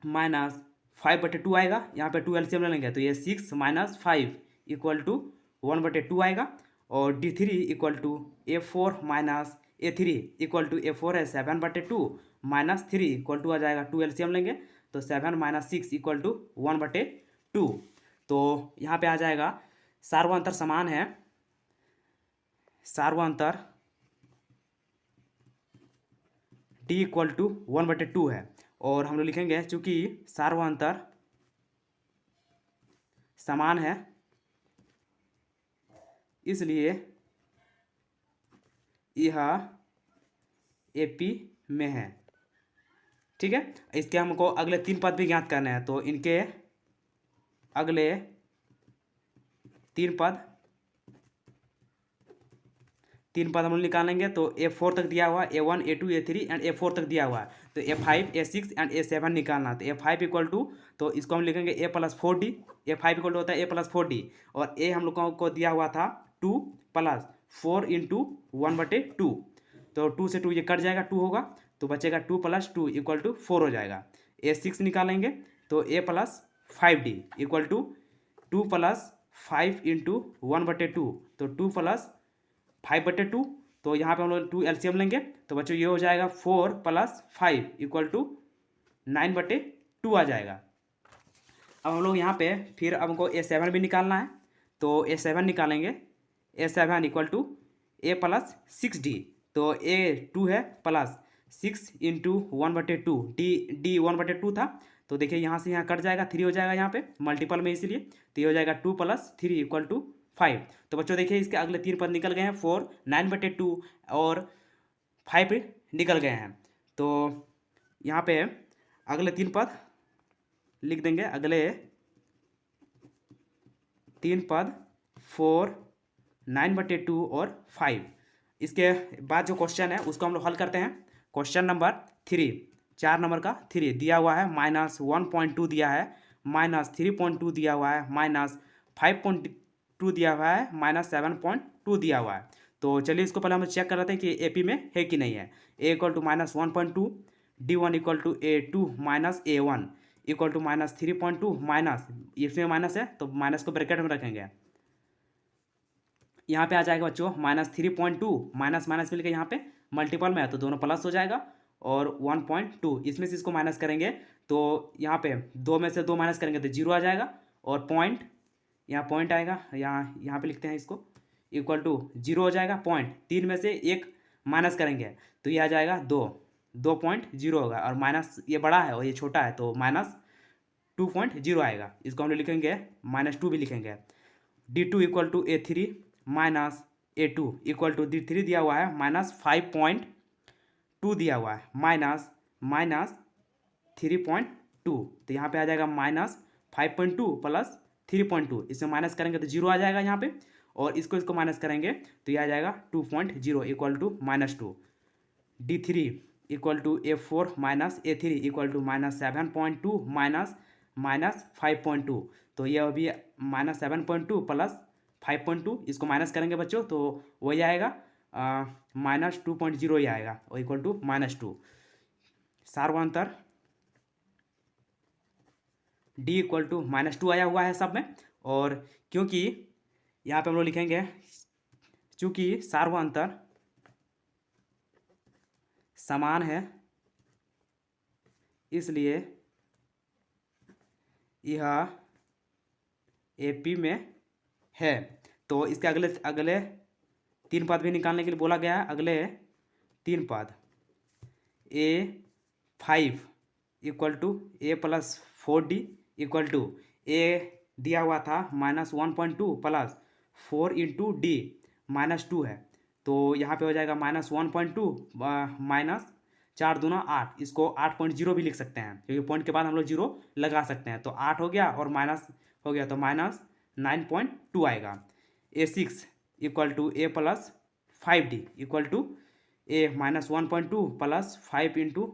minus 5/2 आएगा। यहाँ पे 2 एलसीएम ले लेंगे तो ये 6 माइनस 5 इक्वल टू 1/2 आएगा। और D3 equal to A4 minus A3 equal to A4 है 7/2 माइनस 3 इक्वल टू आ जाएगा 2 एलसीएम लेंगे तो 7 माइनस 6 इक्वल टू 1/2। तो यहाँ पे आ जाएगा सार्वंतर समान है, सार्वंतर D इक्वल टू 1/2 है। और हम लोग लिखेंगे चूंकि सार्वंतर समान है इसलिए यह एपी में है। ठीक है, इसके हमको अगले 3 पद भी ज्ञात करने हैं। तो इनके अगले 3 पद हम लोग निकालेंगे। तो A4 तक दिया हुआ, A1 A2 A3 and A4 तक दिया हुआ है तो A5 A6 एंड A7 निकालना है। तो A5 इक्वल टू, तो इसको हम लिखेंगे A plus 4D। A5 equal to होता है A प्लस 4D और A हम लोग को दिया हुआ था 2 प्लस 4 इंटू 1/2। तो 2 से 2 ये कट जाएगा, 2 होगा तो बचेगा 2 प्लस 2 इक्वल टू 4 हो जाएगा। A6 निकालेंगे तो A plus 5D equal to 2 plus 5 into 1/2 तो 2 प्लस 5/2। तो यहाँ पे हम लोग 2 एलसीएम लेंगे तो बच्चों ये हो जाएगा 4 प्लस 5 इक्वल टू 9/2 आ जाएगा। अब हम लोग यहाँ पे फिर अब हमको A7 भी निकालना है तो A7 निकालेंगे। A7 equal to A plus 6D तो A2 है प्लस 6 इंटू 1/2 D 1/2 था तो देखिए यहाँ से यहाँ कट जाएगा, 3 हो जाएगा यहाँ पे मल्टीपल में इसीलिए, तो ये हो जाएगा 2 प्लस 3 इक्वल टू 5। तो बच्चों देखिए इसके अगले 3 पद निकल गए हैं, 4 9/2 और 5 निकल गए हैं। तो यहाँ पे अगले 3 पद लिख देंगे, अगले 3 पद 4 9/2 और 5। इसके बाद जो क्वेश्चन है उसको हम लोग हल करते हैं। क्वेश्चन नंबर 3, 4 नंबर का 3 दिया हुआ है, -1.2 दिया है, -3.2 दिया हुआ है, -5.2 दिया हुआ है, -7.2 दिया हुआ है। तो चलिए इसको पहले हम चेक कर लेते हैं कि एपी में है कि नहीं है। A equal to -1.2, D1 equal to A2 minus A1 equal to -3.2 minus, इसमें माइनस है तो माइनस को ब्रैकेट में रखेंगे। यहाँ पे आ जाएगा बच्चों -3.2, माइनस माइनस मिलकर यहाँ पे मल्टीपल में है तो दोनों प्लस हो जाएगा और 1.2 इसमें से इसको माइनस करेंगे तो यहाँ पे 2 में से 2 माइनस करेंगे तो 0 आ जाएगा और पॉइंट, यहाँ पॉइंट आएगा, यहाँ पे लिखते हैं इसको, इक्वल टू 0 हो जाएगा। पॉइंट 3 में से 1 माइनस करेंगे तो ये आ जाएगा 2.0 होगा और माइनस ये बड़ा है और ये छोटा है तो -2.0 आएगा। इसको हम लोग लिखेंगे -2 भी लिखेंगे। D2 equal to A3 minus A2 equal to D3 दिया हुआ है -5.2 दिया हुआ है माइनस 3.2 तो यहाँ पे आ जाएगा -5.2 प्लस 3.2, इसमें माइनस करेंगे तो 0 आ जाएगा यहाँ पे और इसको माइनस करेंगे तो ये आ जाएगा 2.0 equal to -2। D3 equal to A4 minus A3 equal to -7.2 minus 5.2 तो ये अभी -7.2 प्लस 5.2 इसको माइनस करेंगे बच्चों तो वही आएगा -2.0 ही आएगा और इक्वल टू -2। सार्वंतर D इक्वल टू -2 आया हुआ है सब में। और क्योंकि यहाँ पे हम लोग लिखेंगे चूंकि सार्वंतर समान है इसलिए यह एपी में है। तो इसके अगले तीन पद भी निकालने के लिए बोला गया है। अगले तीन पद A5 equal to A+4D equal to A दिया हुआ था -1.2 प्लस 4 × D -2 है, तो यहाँ पे हो जाएगा -1.2 माइनस 4 दूना 8, इसको 8.0 भी लिख सकते हैं क्योंकि पॉइंट के बाद हम लोग 0 लगा सकते हैं। तो 8 हो गया और माइनस हो गया तो -9.2 आएगा। A6 equal to A+5D equal to A -1.2 plus 5 ×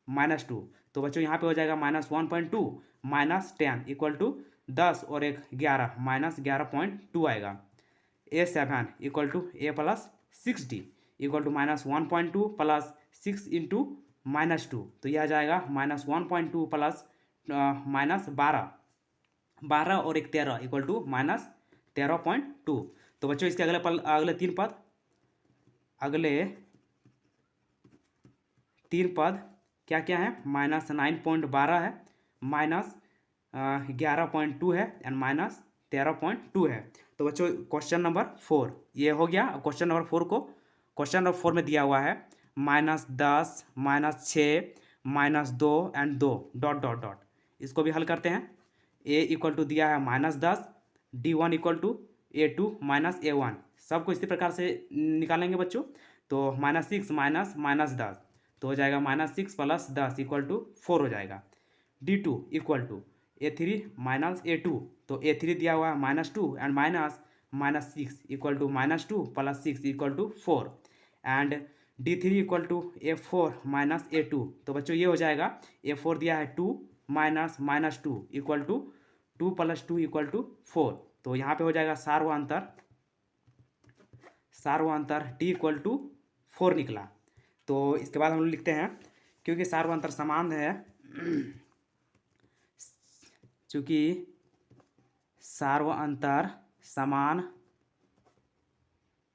-2, तो बच्चों यहाँ पे हो जाएगा -1.2 -10 इक्वल टू 10 और 1 11 -11.2 आएगा। A7 equal to A+6D equal to -1.2 plus 6 × -2, तो यह आ जाएगा -1.2 प्लस -12 और 1 13 इक्वल टू -13.2। तो बच्चों इसके अगले तीन पद क्या क्या है, -9.12 है, -11.2 है एंड -13.2 है। तो बच्चों क्वेश्चन नंबर 4 ये हो गया। क्वेश्चन नंबर 4 को क्वेश्चन नंबर 4 में दिया हुआ है -10 -6 -2 एंड 2 ... इसको भी हल करते हैं। A इक्वल टू दिया है -10, D1 equal to A2 -A1, सबको इसी प्रकार से निकालेंगे बच्चों। तो -6 -10, तो हो जाएगा -6 + 10 इक्वल टू 4 हो जाएगा। D2 equal to A3 -A2, तो A3 दिया हुआ है -2 and -6 equal to -2 + 6 equal to 4 and D3 equal to A4 -A2, तो बच्चों ये हो जाएगा A4 दिया है 2 -2 इक्वल टू 2 + 2 इक्वल टू 4, तो यहाँ पे हो जाएगा सार्वअंतर D इक्वल टू 4 निकला। तो इसके बाद हम लोग लिखते हैं क्योंकि सार्वअंतर समान है, चूँकि सार्वअंतर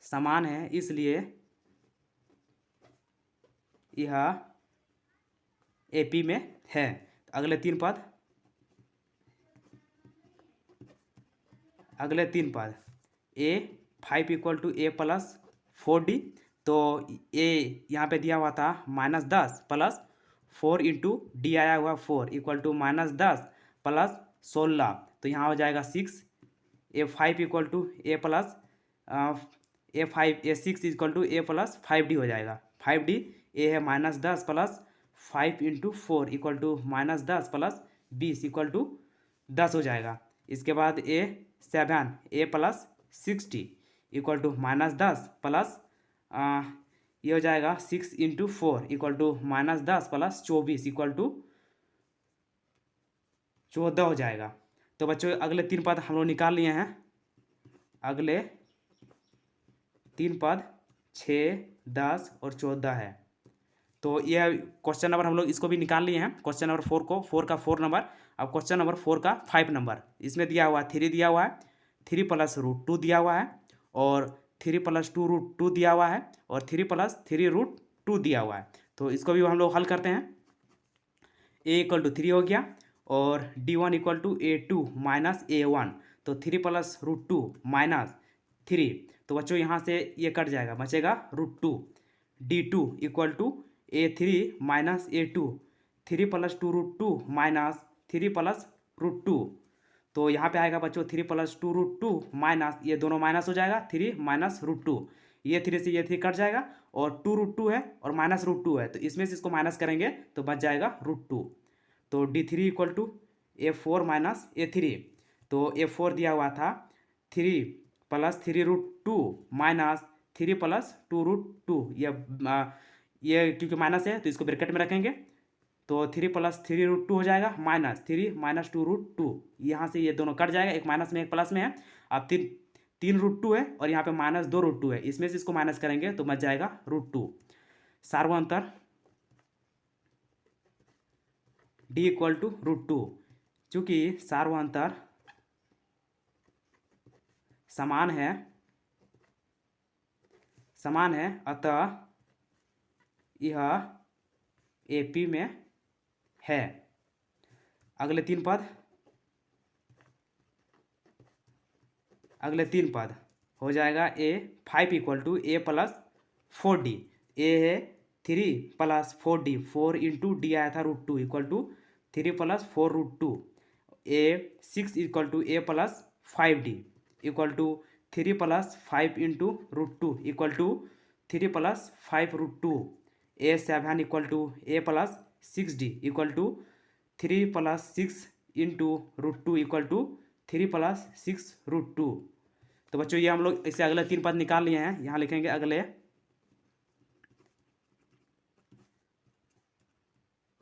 समान है इसलिए यह AP में है। अगले तीन पद A5 इक्वल टू A+4D, तो A यहाँ पे दिया हुआ था -10 प्लस 4 × D आया हुआ 4 इक्वल टू -10 प्लस 16, तो यहाँ हो जाएगा 6। A5 equal to A6 equal to A+5D हो जाएगा। 5D A है -10 plus 5 × 4 equal to -10 plus 20 equal to 10 हो जाएगा। इसके बाद A7 A+6D equal to -10 plus ये हो जाएगा 6 × 4 equal to -10 plus 24 equal to 14 हो जाएगा। तो बच्चों अगले तीन पद हम लोग निकाल लिए हैं। अगले तीन पद 6, 10 और 14 है, तो यह क्वेश्चन नंबर हम लोग इसको भी निकाल लिए हैं। क्वेश्चन नंबर 4 को 4 का 4 नंबर, अब क्वेश्चन नंबर 4 का 5 नंबर। इसमें दिया हुआ 3 दिया हुआ है, 3 + √2 दिया हुआ है और 3 + 2 √2 दिया हुआ है और 3 + 3 √2 दिया हुआ है। तो इसको भी हम लोग हल करते हैं। A इक्वल टू 3 हो गया और D1 equal to A2 -A1, तो 3 + √2 -3, तो बच्चों यहाँ से ये कट जाएगा, बचेगा √2। D2 equal to A3 -A2, 3 + 2 √2 -3 + √2, तो यहाँ पे आएगा बच्चों 3 + 2 √2 माइनस, ये दोनों माइनस हो जाएगा, 3 - √2, ये 3 से ये 3 कट जाएगा और 2 √2 है और -√2 है, तो इसमें से इसको माइनस करेंगे तो बच जाएगा √2। तो D3 equal to A4 - A3, तो A4 दिया हुआ था 3 + 3 √2 -3 + 2 √2, ये क्योंकि माइनस है तो इसको ब्रैकेट में रखेंगे, तो 3 + 3 √2 हो जाएगा -3 - 2 √2, यहाँ से ये दोनों कट जाएगा, एक माइनस में एक प्लस में है। अब 3 √2 है और यहाँ पे -2 √2 है, इसमें से इसको माइनस करेंगे तो बच जाएगा √2। सार्वअंतर D इक्वल टू √2, चूँकि सार्वअंतर समान है अतः यह AP में है। अगले तीन पद हो जाएगा A 5 equal to A plus 4d। A है 3 प्लस 4d, 4 इंटू डी आया था √2 equal to 3 plus 4 √2। A 6 equal to A plus 5d equal to 3 plus 5 into √2 equal to 3 plus 5 √2। A 7 equal to A plus 6d equal to 3 plus 6 into √2 equal to 3 plus 6 √2। तो बच्चों ये हम लोग इससे अगले 3 पद निकाल लिए हैं। यहाँ लिखेंगे अगले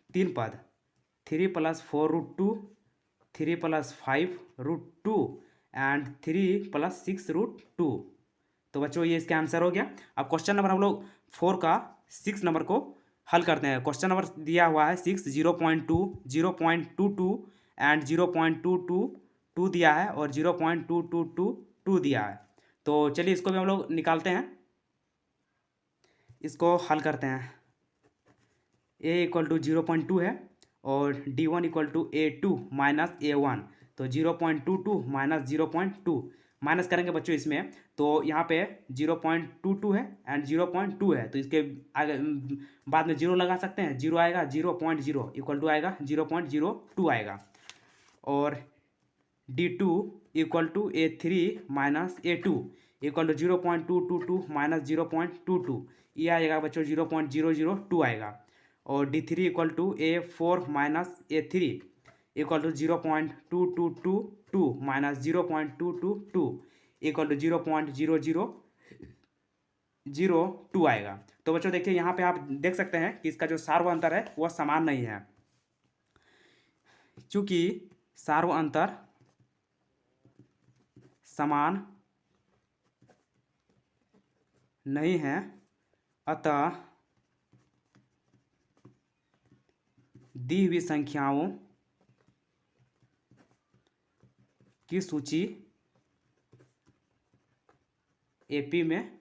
3 पद, 3 प्लस 4 √2, 3 प्लस 5 √2 एंड 3 प्लस 6 √2। तो बच्चों ये इसका आंसर हो गया। अब क्वेश्चन नंबर हम लोग 4 का 6 नंबर को हल करते हैं। क्वेश्चन नंबर दिया हुआ है 6, 0.2, 0.22 एंड 0.222 दिया है और 0.2222 दिया है। तो चलिए इसको भी हम लोग निकालते हैं, इसको हल करते हैं। a इक्वल टू 0.2 है और d1 equal to a2 minus a1। तो 0.22 माइनस 0.2 माइनस करेंगे बच्चों इसमें, तो यहाँ पे 0.22 है एंड 0.2 है, तो इसके आगे बाद में 0 लगा सकते हैं, 0 आएगा, 0.0 इक्वल टू आएगा 0.02 आएगा। और d2 equal to a3 minus a2 equal to 0.222 minus 0.22, ये आएगा बच्चों 0.002 आएगा। और d3 equal to a4 minus a3 equal to 0.2222 minus 0.222 equal to 0.00002 आएगा। तो बच्चों देखिए यहाँ पे आप देख सकते हैं कि इसका जो सार्व अंतर है वह समान नहीं है। चूंकि सार्व अंतर समान नहीं है, अतः दी हुई संख्याओं की सूची एपी में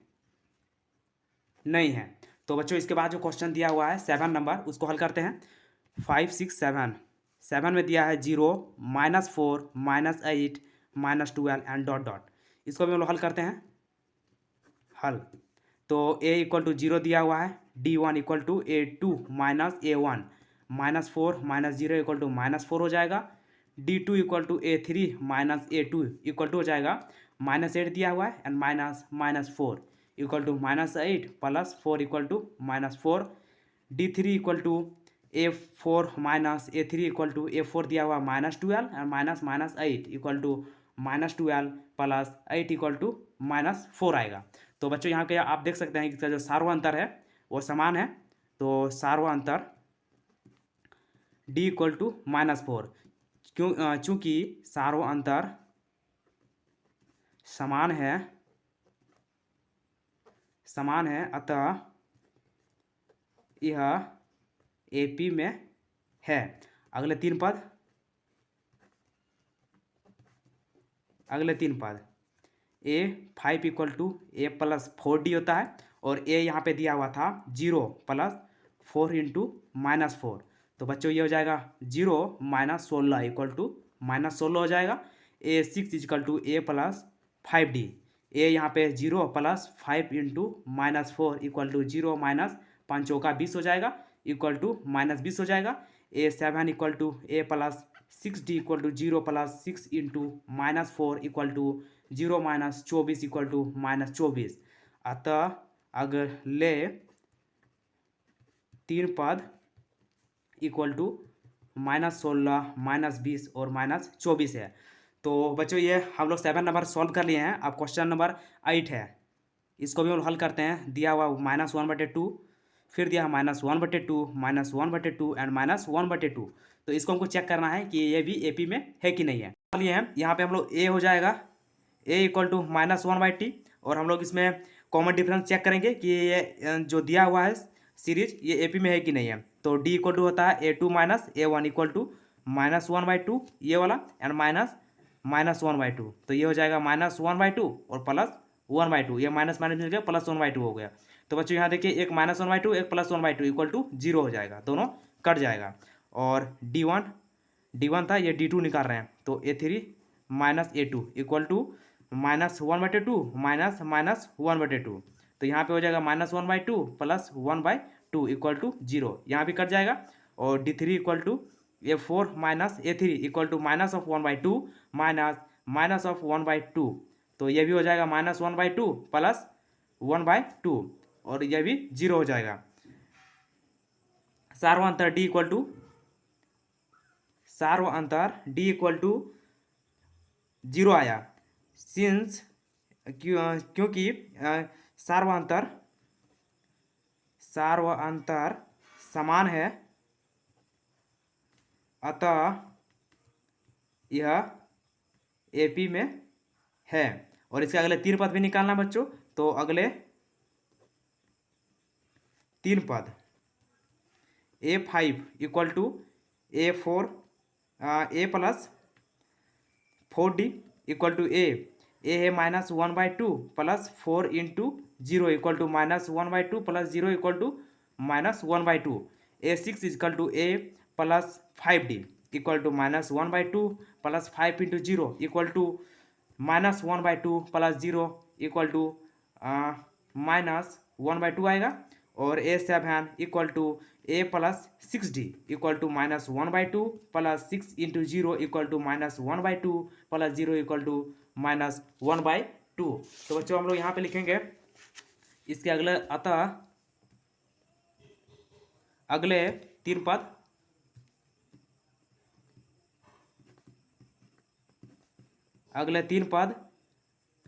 नहीं है। तो बच्चों इसके बाद जो क्वेश्चन दिया हुआ है 7 नंबर, उसको हल करते हैं। 5, 6, 7 में दिया है 0, -4, -8, -12 एंड डॉट डॉट। इसको भी हम लोग हल करते हैं। हल तो a इक्वल टू 0 दिया हुआ है, d1 equal to a2 minus a1, -4 -0 equal to -4 हो जाएगा। d2 equal to a3 minus a2 equal to हो जाएगा -8 दिया हुआ है and -4 equal to -8 plus 4 equal to -4। d3 equal to a4 minus a3 equal to a4 दिया हुआ -12 and -8 equal to -12 plus 8 equal to -4 आएगा। तो बच्चों यहाँ के आप देख सकते हैं कि इसका जो सार्व अंतर है वो समान है। तो सार्व अंतर d इक्वल टू -4, चूंकि सार्व अंतर समान है अतः यह एपी में है। अगले तीन पद a5 equal to a plus 4d होता है और a यहाँ पे दिया हुआ था 0 प्लस 4 इंटू -4। तो बच्चों ये हो जाएगा 0 माइनस 16 इक्वल टू -16 हो जाएगा। a6 equal to a plus 5d, a यहाँ पे 0 plus 5 into -4 equal to 0 minus 5 चौका 20 हो जाएगा इक्वल टू -20 हो जाएगा। a7 equal to a plus 6d equal to 0 plus 6 into -4 equal to 0 minus 24 equal to -24। अतः अगले 3 पद इक्वल टू -16, -20 और -24 है। तो बच्चों ये हम लोग 7 नंबर सॉल्व कर लिए हैं। अब क्वेश्चन नंबर 8 है, इसको भी हम लोग हल करते हैं। दिया हुआ -1/2, फिर दिया -1/2, -1/2 एंड -1/2। तो इसको हमको चेक करना है कि ये भी एपी में है कि नहीं है। लिए हैं यहाँ पे हम लोग a हो जाएगा, a इक्वल टू -1/t, और हम लोग इसमें कॉमन डिफरेंस चेक करेंगे कि ये जो दिया हुआ है सीरीज ये एपी में है कि नहीं है। तो d इक्वल टू होता है a2 minus a1 equal to -1/2 ये वाला एंड -1/2। तो ये हो जाएगा -1/2 और +1/2, ये माइनस मिल गया, +1/2 हो गया। तो बच्चों यहाँ देखिए एक -1/2 एक +1/2 इक्वल टू 0 हो जाएगा, दोनों कट जाएगा। और d1 था, ये d2 निकाल रहे हैं, तो a3 minus a2 equal to -1/2 minus minus 1/2, तो यहाँ पे हो जाएगा -1/2 प्लस 1/2 इक्वल टू 0, यहाँ भी कट जाएगा। और D3 equal to A4 minus A3 equal to minus of 1/2 minus minus of 1/2, तो ये भी हो जाएगा -1/2 प्लस 1/2, और यह भी 0 हो जाएगा। सार्व अंतर D इक्वल टू 0 आया, सिंस क्योंकि सार्व अंतर समान है, अतः यह AP में है। और इसके अगले 3 पद भी निकालना बच्चों, तो अगले 3 पद A5 equal to A4 A plus 4D equal to A है -1/2 plus 4 into 0 equal to -1/2 plus 0 equal to -1/2। A6 equal to A plus 5D equal to -1/2 plus 5 into 0 equal to -1/2 plus 0 equal to -1/2 आएगा। और A7 equal to A plus 6D equal to -1/2 plus 6 into 0 equal to -1/2 plus 0 equal to -1/2। तो बच्चों हम लोग यहाँ पे लिखेंगे इसके अगले, अतः अगले 3 पद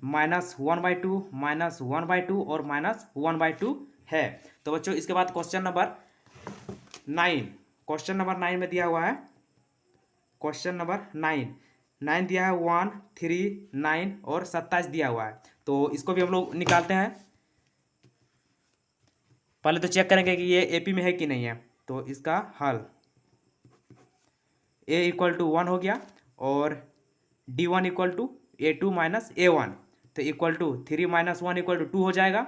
-1/2 -1/2 और -1/2 है। तो बच्चों इसके बाद क्वेश्चन नंबर 9 में दिया हुआ है, क्वेश्चन नंबर 9 दिया है 1, 3, 9 और 27 दिया हुआ है। तो इसको भी हम लोग निकालते हैं। पहले तो चेक करेंगे कि ये AP में है कि नहीं है। तो इसका हल A इक्वल टू 1 हो गया, और D1 equal to A2 minus A1, तो equal to 3 minus 1 equal to 2 हो जाएगा।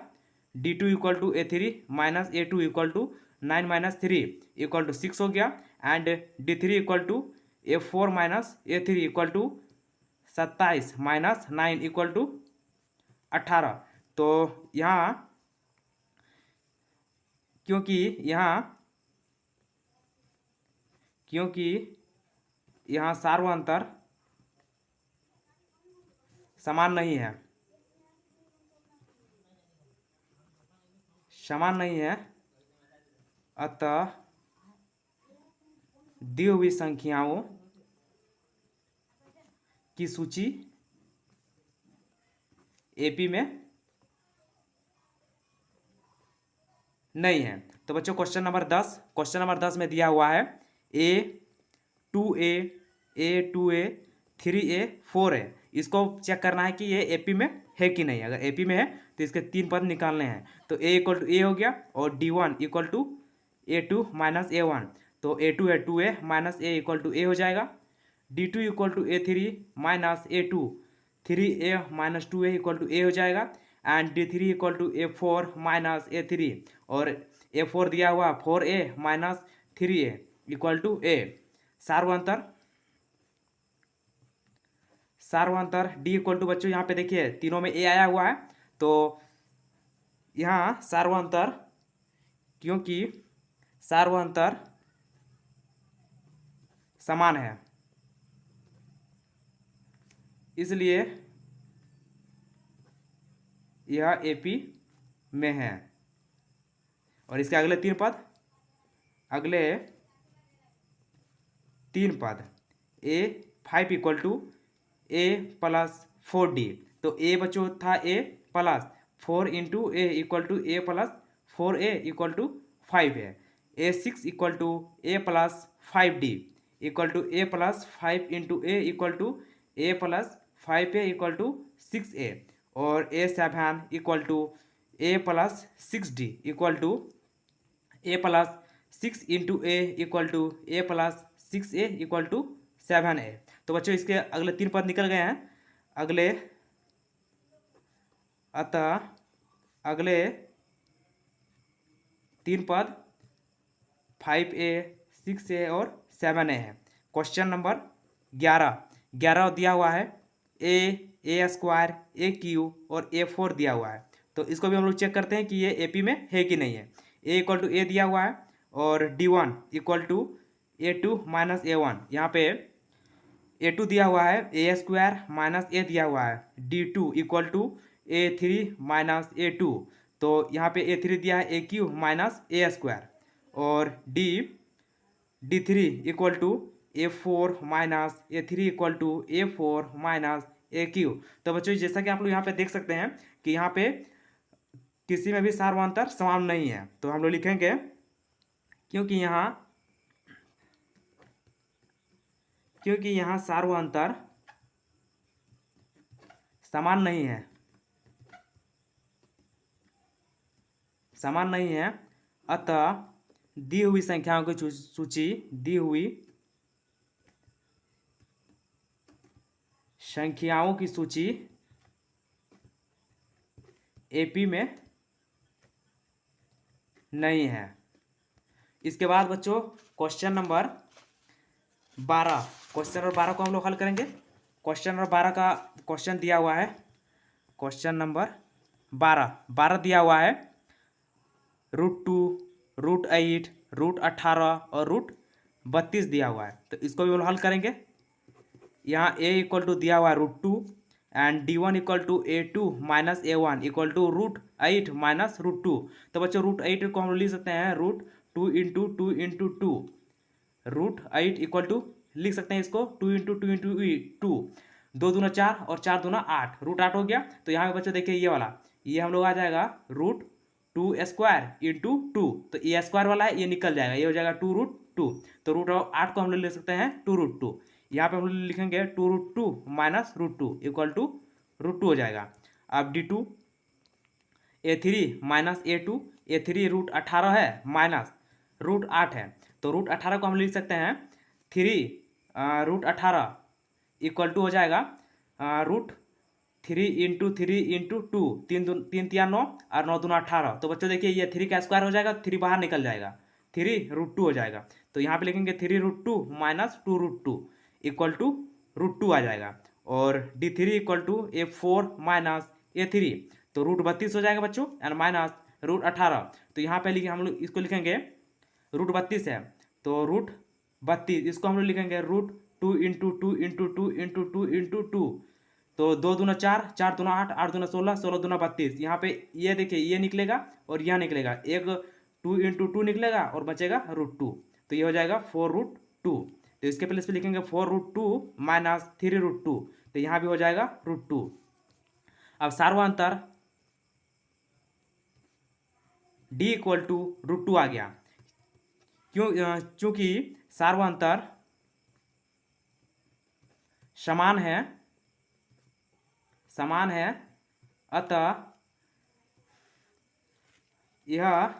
D2 equal to A3 minus A2 equal to 9 minus 3 equal to 6 हो गया। And D3 equal to A4 minus A3 equal to 27 minus 9 equal to 18। तो यहाँ क्योंकि यहाँ सार्व अंतर समान नहीं है, अतः दी हुई संख्याओं की सूची AP में नहीं है। तो बच्चों क्वेश्चन नंबर 10 में दिया हुआ है A 2A 3A 4A, इसको चेक करना है कि ये AP में है कि नहीं। अगर AP में है तो इसके 3 पद निकालने हैं। तो A इक्वल टू A हो गया, और D1 equal to A2 minus A1, तो A2 है 2A minus A equal to A हो जाएगा। D2 equal to A3 minus A2, 3A minus 2A equal to A हो जाएगा। And D3 equal to A4 minus A3, और A4 दिया हुआ 4A minus 3A equal to A। सार्वंतर D इक्वल टू, बच्चों यहाँ पे देखिए तीनों में A आया हुआ है, तो यहाँ सार्वंतर, क्योंकि सार्वंतर समान है इसलिए यह AP में है। और इसके अगले 3 पद A5 equal to A plus 4D, तो A बच्चों था A plus 4 into A equal to A plus 4A equal to 5 है। A6 equal to A plus 5D equal to A plus 5 into A equal to A plus 5A equal to 6A। और A7 equal to A plus 6D equal to A plus 6 into A equal to A plus 6A equal to 7A। तो बच्चों इसके अगले 3 पद निकल गए हैं। अतः अगले 3 पद 5A 6A और 7A है। क्वेश्चन नंबर 11 दिया हुआ है ए स्क्वायर, ए क्यू और A4 दिया हुआ है। तो इसको भी हम लोग चेक करते हैं कि ये AP में है कि नहीं है। A इक्वल टू ए दिया हुआ है और D1 equal to A2 minus A1। यहाँ पे A2 दिया हुआ है, ए स्क्वायर माइनस ए दिया हुआ है, D2 equal to A3 minus A2। तो यहाँ पे A3 दिया है AQ माइनस ए स्क्वायर और D3 equal to A4 minus A3 equal to A4 minus AQ। तो बच्चों जैसा कि आप लोग यहाँ पे देख सकते हैं कि यहाँ पे किसी में भी सार्वंतर समान नहीं है। तो हम लोग लिखेंगे क्योंकि यहाँ सार्वंतर समान नहीं है, अतः दी हुई संख्याओं की सूची AP में नहीं है। इसके बाद बच्चों क्वेश्चन नंबर 12 को हम लोग हल करेंगे। क्वेश्चन नंबर 12 का क्वेश्चन दिया हुआ है। क्वेश्चन नंबर 12 दिया हुआ है √2, √8, √18 और √32 दिया हुआ है। तो इसको भी हम लोग हल करेंगे। यहाँ a इक्वल टू दिया हुआ है √2 and D1 equal to A2 minus A1 equal to √8 minus √2। तो बच्चों √8 को हम लोग लिख सकते हैं √2 इंटू 2 इंटू 2। √8 इक्वल टू लिख सकते हैं इसको 2 इंटू 2 इंटू 2, 2 दूना 4 और 4 दूना 8, √8 हो गया। तो यहाँ पे बच्चों देखिए ये हम लोग आ जाएगा √2 स्क्वायर इंटू 2। तो ये स्क्वायर वाला है, ये निकल जाएगा, ये हो जाएगा 2√2। तो √8 को हम लोग ले सकते हैं 2√2। यहाँ पे हम लोग लिखेंगे 2√2 माइनस √2 इक्वल टू √2 हो जाएगा। अब D2 A3 minus A2, A3 √18 है माइनस √8 है। तो √18 को हम लिख सकते हैं 3 √18 इक्वल टू हो जाएगा √3 इंटू 3 इंटू 2, 3 3 9 और 9 दूना 18। तो बच्चों देखिए ये 3 का स्क्वायर हो जाएगा, 3 बाहर निकल जाएगा, 3 √2 हो जाएगा। तो यहाँ पे लिखेंगे 3 √2 माइनस 2 √2 इक्वल टू √2 आ जाएगा। और D3 equal to A4 minus A3। तो √32 हो जाएगा बच्चों एंड माइनस √18। तो यहाँ पे हम लोग इसको लिखेंगे √32 है, तो √32 इसको हम लोग लिखेंगे √2 इंटू 2 इंटू 2 इंटू 2 इंटू 2। तो 2 दूना 4, 4 दूना 8, 8 दूना 16, 16 दूना 32। यहाँ पे ये देखिए ये निकलेगा और यह निकलेगा, एक 2 इंटू 2 निकलेगा और बचेगा √2। तो ये हो जाएगा 4√2। तो इसके प्लेस पे लिखेंगे 4√2 माइनस 3√2। तो यहाँ भी हो जाएगा √2। अब सार्वंतर D इक्वल टू √2 आ गया, क्योंकि सार्वंतर समान है, अतः यह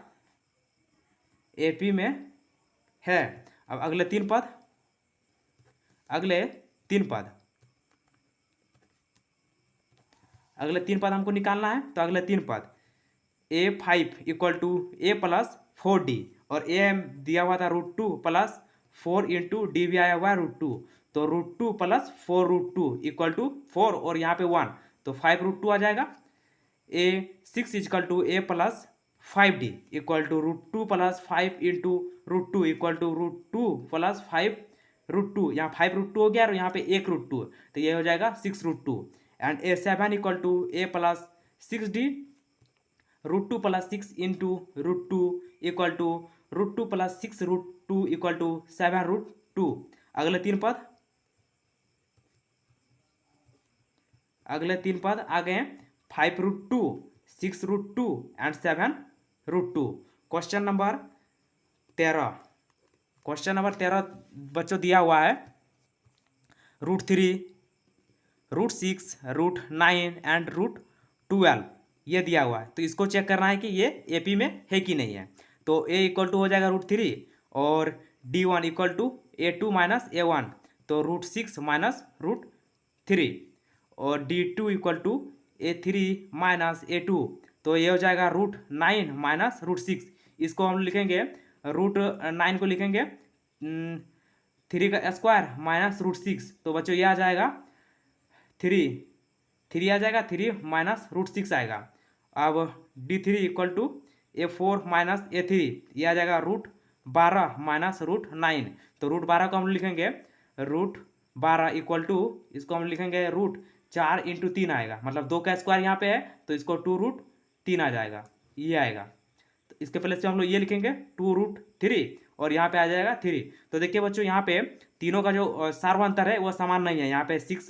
AP में है। अब अगले तीन पद हमको निकालना है। तो अगले तीन पद A5 equal to A plus 4D और A दिया हुआ था √2 प्लस 4 इंटू D भी आया हुआ है √2। तो √2 प्लस 4√2 इक्वल टू 4 और यहाँ पे 1, तो 5√2 आ जाएगा। A6 equal to A plus 5D equal to √2 plus 5 into √2 equal to √2 plus 5√2। यहाँ 5√2 हो गया और यहाँ पे 1√2, तो ये हो जाएगा 6√2। And A7 equal to A plus 6D √2 plus 6 into √2 equal to √2 plus 6√2 equal to 7√2। अगले तीन पद आ गए 5√2, 6√2 एंड 7√2। क्वेश्चन नंबर 13 बच्चों दिया हुआ है √3, √6, √9 एंड √12 ये दिया हुआ है। तो इसको चेक करना है कि ये AP में है कि नहीं है। तो A इक्वल टू हो जाएगा √3 और D1 equal to A2 minus A1, तो √6 माइनस √3 और D2 equal to A3 minus A2, तो ये हो जाएगा √9 माइनस √6। इसको हम लिखेंगे √9 को लिखेंगे 3 का स्क्वायर माइनस √6। तो बच्चों ये आ जाएगा 3 3 आ जाएगा, 3 माइनस रूट 6 आएगा। अब D3 equal to A4 minus A3, ये आ जाएगा रूट 12 माइनस रूट 9। तो रूट 12 को हम लिखेंगे रूट 12 इक्वल टू, इसको हम लिखेंगे रूट 4 इंटू 3 आएगा, मतलब 2 का स्क्वायर यहाँ पे है तो इसको 2 रूट 3 आ जाएगा, ये आएगा। तो इसके प्लेस पे हम लोग ये लिखेंगे 2 रूट 3 और यहाँ पे आ जाएगा 3। तो देखिए बच्चों, यहाँ पे तीनों का जो सार्वंतर है वो समान नहीं है। यहाँ पे 6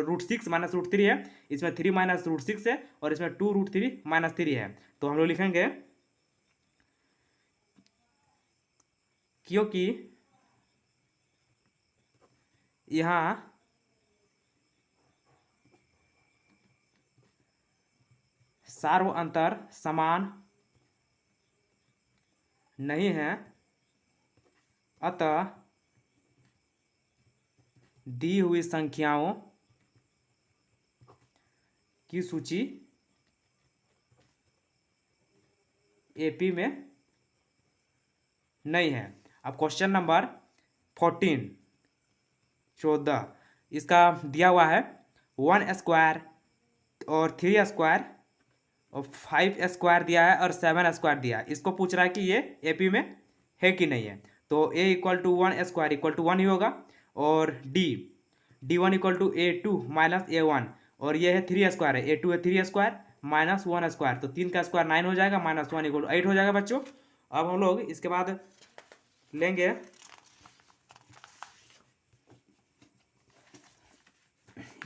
रूट 6 माइनस रूट 3 है, इसमें 3 माइनस रूट 6 है और इसमें 2 रूट 3 माइनस 3 है। तो हम लोग लिखेंगे क्योंकि यहाँ सार्वंतर समान नहीं है, अतः दी हुई संख्याओं की सूची एपी में नहीं है। अब क्वेश्चन नंबर 14 इसका दिया हुआ है 1 स्क्वायर और 3 स्क्वायर और 5 स्क्वायर दिया है और 7 स्क्वायर दिया है। इसको पूछ रहा है कि ये एपी में है कि नहीं है। तो A equal to 1 square equal to 1 ही होगा, और D1 equal to A2 minus A1, और ये है 3 स्क्वायर है, A2 है 3 स्क्वायर माइनस 1 स्क्वायर, तो 3 का स्क्वायर 9 हो जाएगा, माइनस 1 इक्वल टू 8 हो जाएगा बच्चों। अब हम लोग इसके बाद लेंगे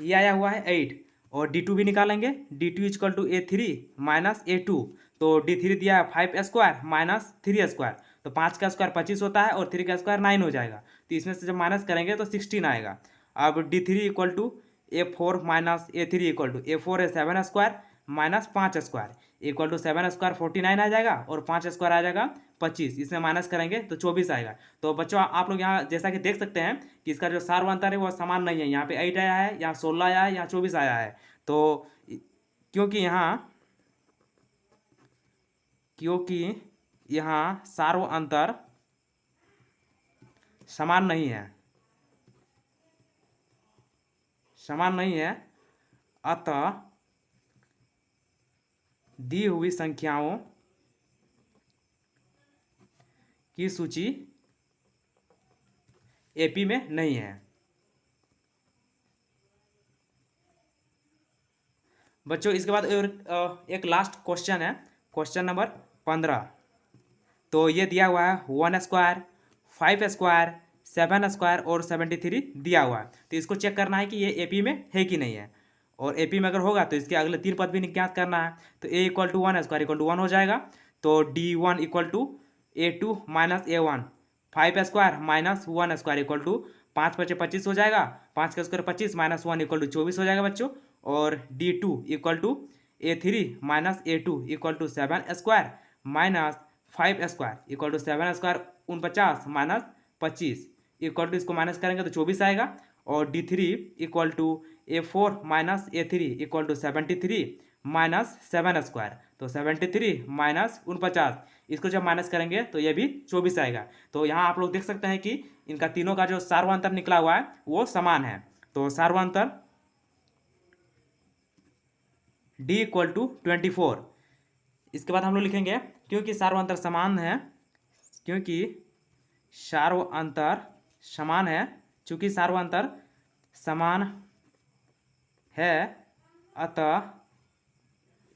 ये आया हुआ है 8, और D2 भी निकालेंगे। D2 equal to A3 minus A2, तो D3 दिया है 5 स्क्वायर माइनस 3 स्क्वायर, तो 5 का स्क्वायर 25 होता है और 3 का स्क्वायर 9 हो जाएगा, तो इसमें से जब माइनस करेंगे तो 16 आएगा। अब D3 equal to A4 minus A3 equal to A4 है 7 square minus 5 square equal to 7 square 49 आ जाएगा और 5 स्क्वायर आ जाएगा 25, इसमें माइनस करेंगे तो 24 आएगा। तो बच्चों आप लोग यहाँ जैसा कि देख सकते हैं कि इसका जो सार्वंतर है वो समान नहीं है। यहाँ पे 8 आया है, यहाँ 16 आया है, यहाँ 24 आया है। तो क्योंकि यहाँ सार्वंतर समान नहीं है, अतः दी हुई संख्याओं की सूची एपी में नहीं है। बच्चों इसके बाद एक लास्ट क्वेश्चन है, क्वेश्चन नंबर 15। तो ये दिया हुआ है 1 स्क्वायर 5 स्क्वायर 7 स्क्वायर और 73 दिया हुआ है। तो इसको चेक करना है कि ये एपी में है कि नहीं है, और एपी में अगर होगा तो इसके अगले 3 पद भी ज्ञात करना है। तो A equal to 1 square equal to 1 हो जाएगा, तो D1 equal to A2 minus A1, 5 square minus 1 square equal to 5 × 25 हो जाएगा, 5 का स्क्वायर 25 माइनस 1 इक्वल टू 24 हो जाएगा बच्चों। और D2 equal to A3 minus A2 equal to 7 square minus 5 square equal to 7 square 49 minus 25 equal to, इसको माइनस करेंगे तो 24 आएगा। और D3 equal to A4 minus A3 equal to 73 minus 7 square, तो 73 माइनस 49, इसको जब माइनस करेंगे तो ये भी 24 आएगा। तो यहाँ आप लोग देख सकते हैं कि इनका तीनों का जो सार्वंतर निकला हुआ है वो समान है। तो सार्वंतर D इक्वल टू 24। इसके बाद हम लोग लिखेंगे क्योंकि सार्वंतर समान है, चूंकि सार्वंतर समान है, अतः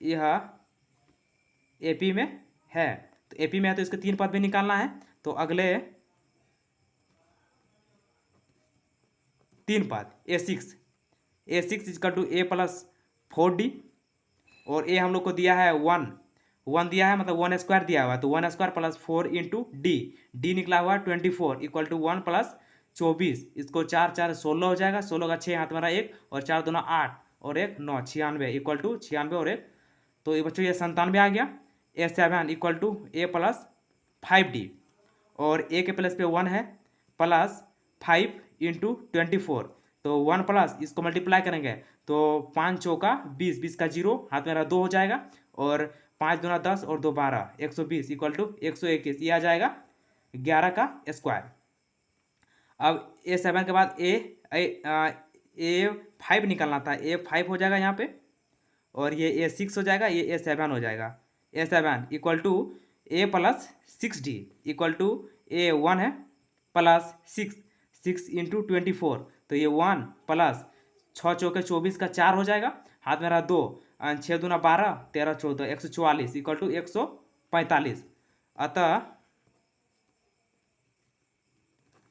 यह एपी में है। तो एपी में है तो इसके 3 पद भी निकालना है। तो अगले 3 पद A6 equal to A plus 4D, और ए हम लोग को दिया है 1 दिया है, मतलब 1 स्क्वायर दिया हुआ है, तो 1 स्क्वायर प्लस 4 इंटू डी निकला हुआ है 24 इक्वल टू 1 प्लस 24, इसको 4 4 16 हो जाएगा, 16 का 6 हाथ में 1 और 4 दूना 8 और 1 9, 96 इक्वल टू 96 और 1, तो ये बच्चों ये 97 आ गया। A7 equal to A plus 5D, और ए के प्लस पे 1 है प्लस 5 इंटू 24, तो 1 प्लस इसको मल्टीप्लाई करेंगे तो 5 चौका 20, 20 का 0 हाथ मेरा 2 हो जाएगा, और 5 दूना 10 और 2 12, 120 इक्वल टू 121, ये आ जाएगा 11 का स्क्वायर। अब A7 के बाद A5 निकालना था, A5 हो जाएगा यहाँ पे, और ये A6 हो जाएगा, ये A7 हो जाएगा। A7 equal to A plus 6D equal to A1 है प्लस 6 इंटू 24, तो ये 1 प्लस 6 चौके 24 का 4 हो जाएगा, हाथ में रहा 2, 6 दूना 12, 13 14, 144 इक्वल टू 145। अतः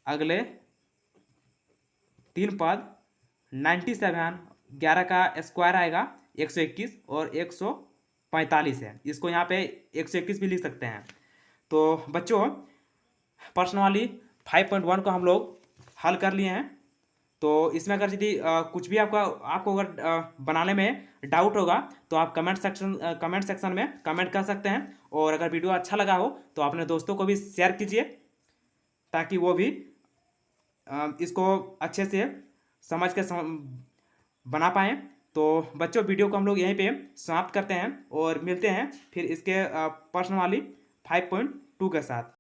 अगले 3 पद 97, 11 का स्क्वायर आएगा 121 और 145 है, इसको यहाँ पे 121 भी लिख सकते हैं। तो बच्चों पर्सनली 5.1 को हम लोग हल कर लिए हैं। तो इसमें अगर यदि कुछ भी आपको अगर बनाने में डाउट होगा तो आप कमेंट सेक्शन में कमेंट कर सकते हैं, और अगर वीडियो अच्छा लगा हो तो अपने दोस्तों को भी शेयर कीजिए ताकि वो भी इसको अच्छे से समझ के बना पाएँ। तो बच्चों वीडियो को हम लोग यहीं पे समाप्त करते हैं और मिलते हैं फिर इसके पर्सनली 5.2 के साथ।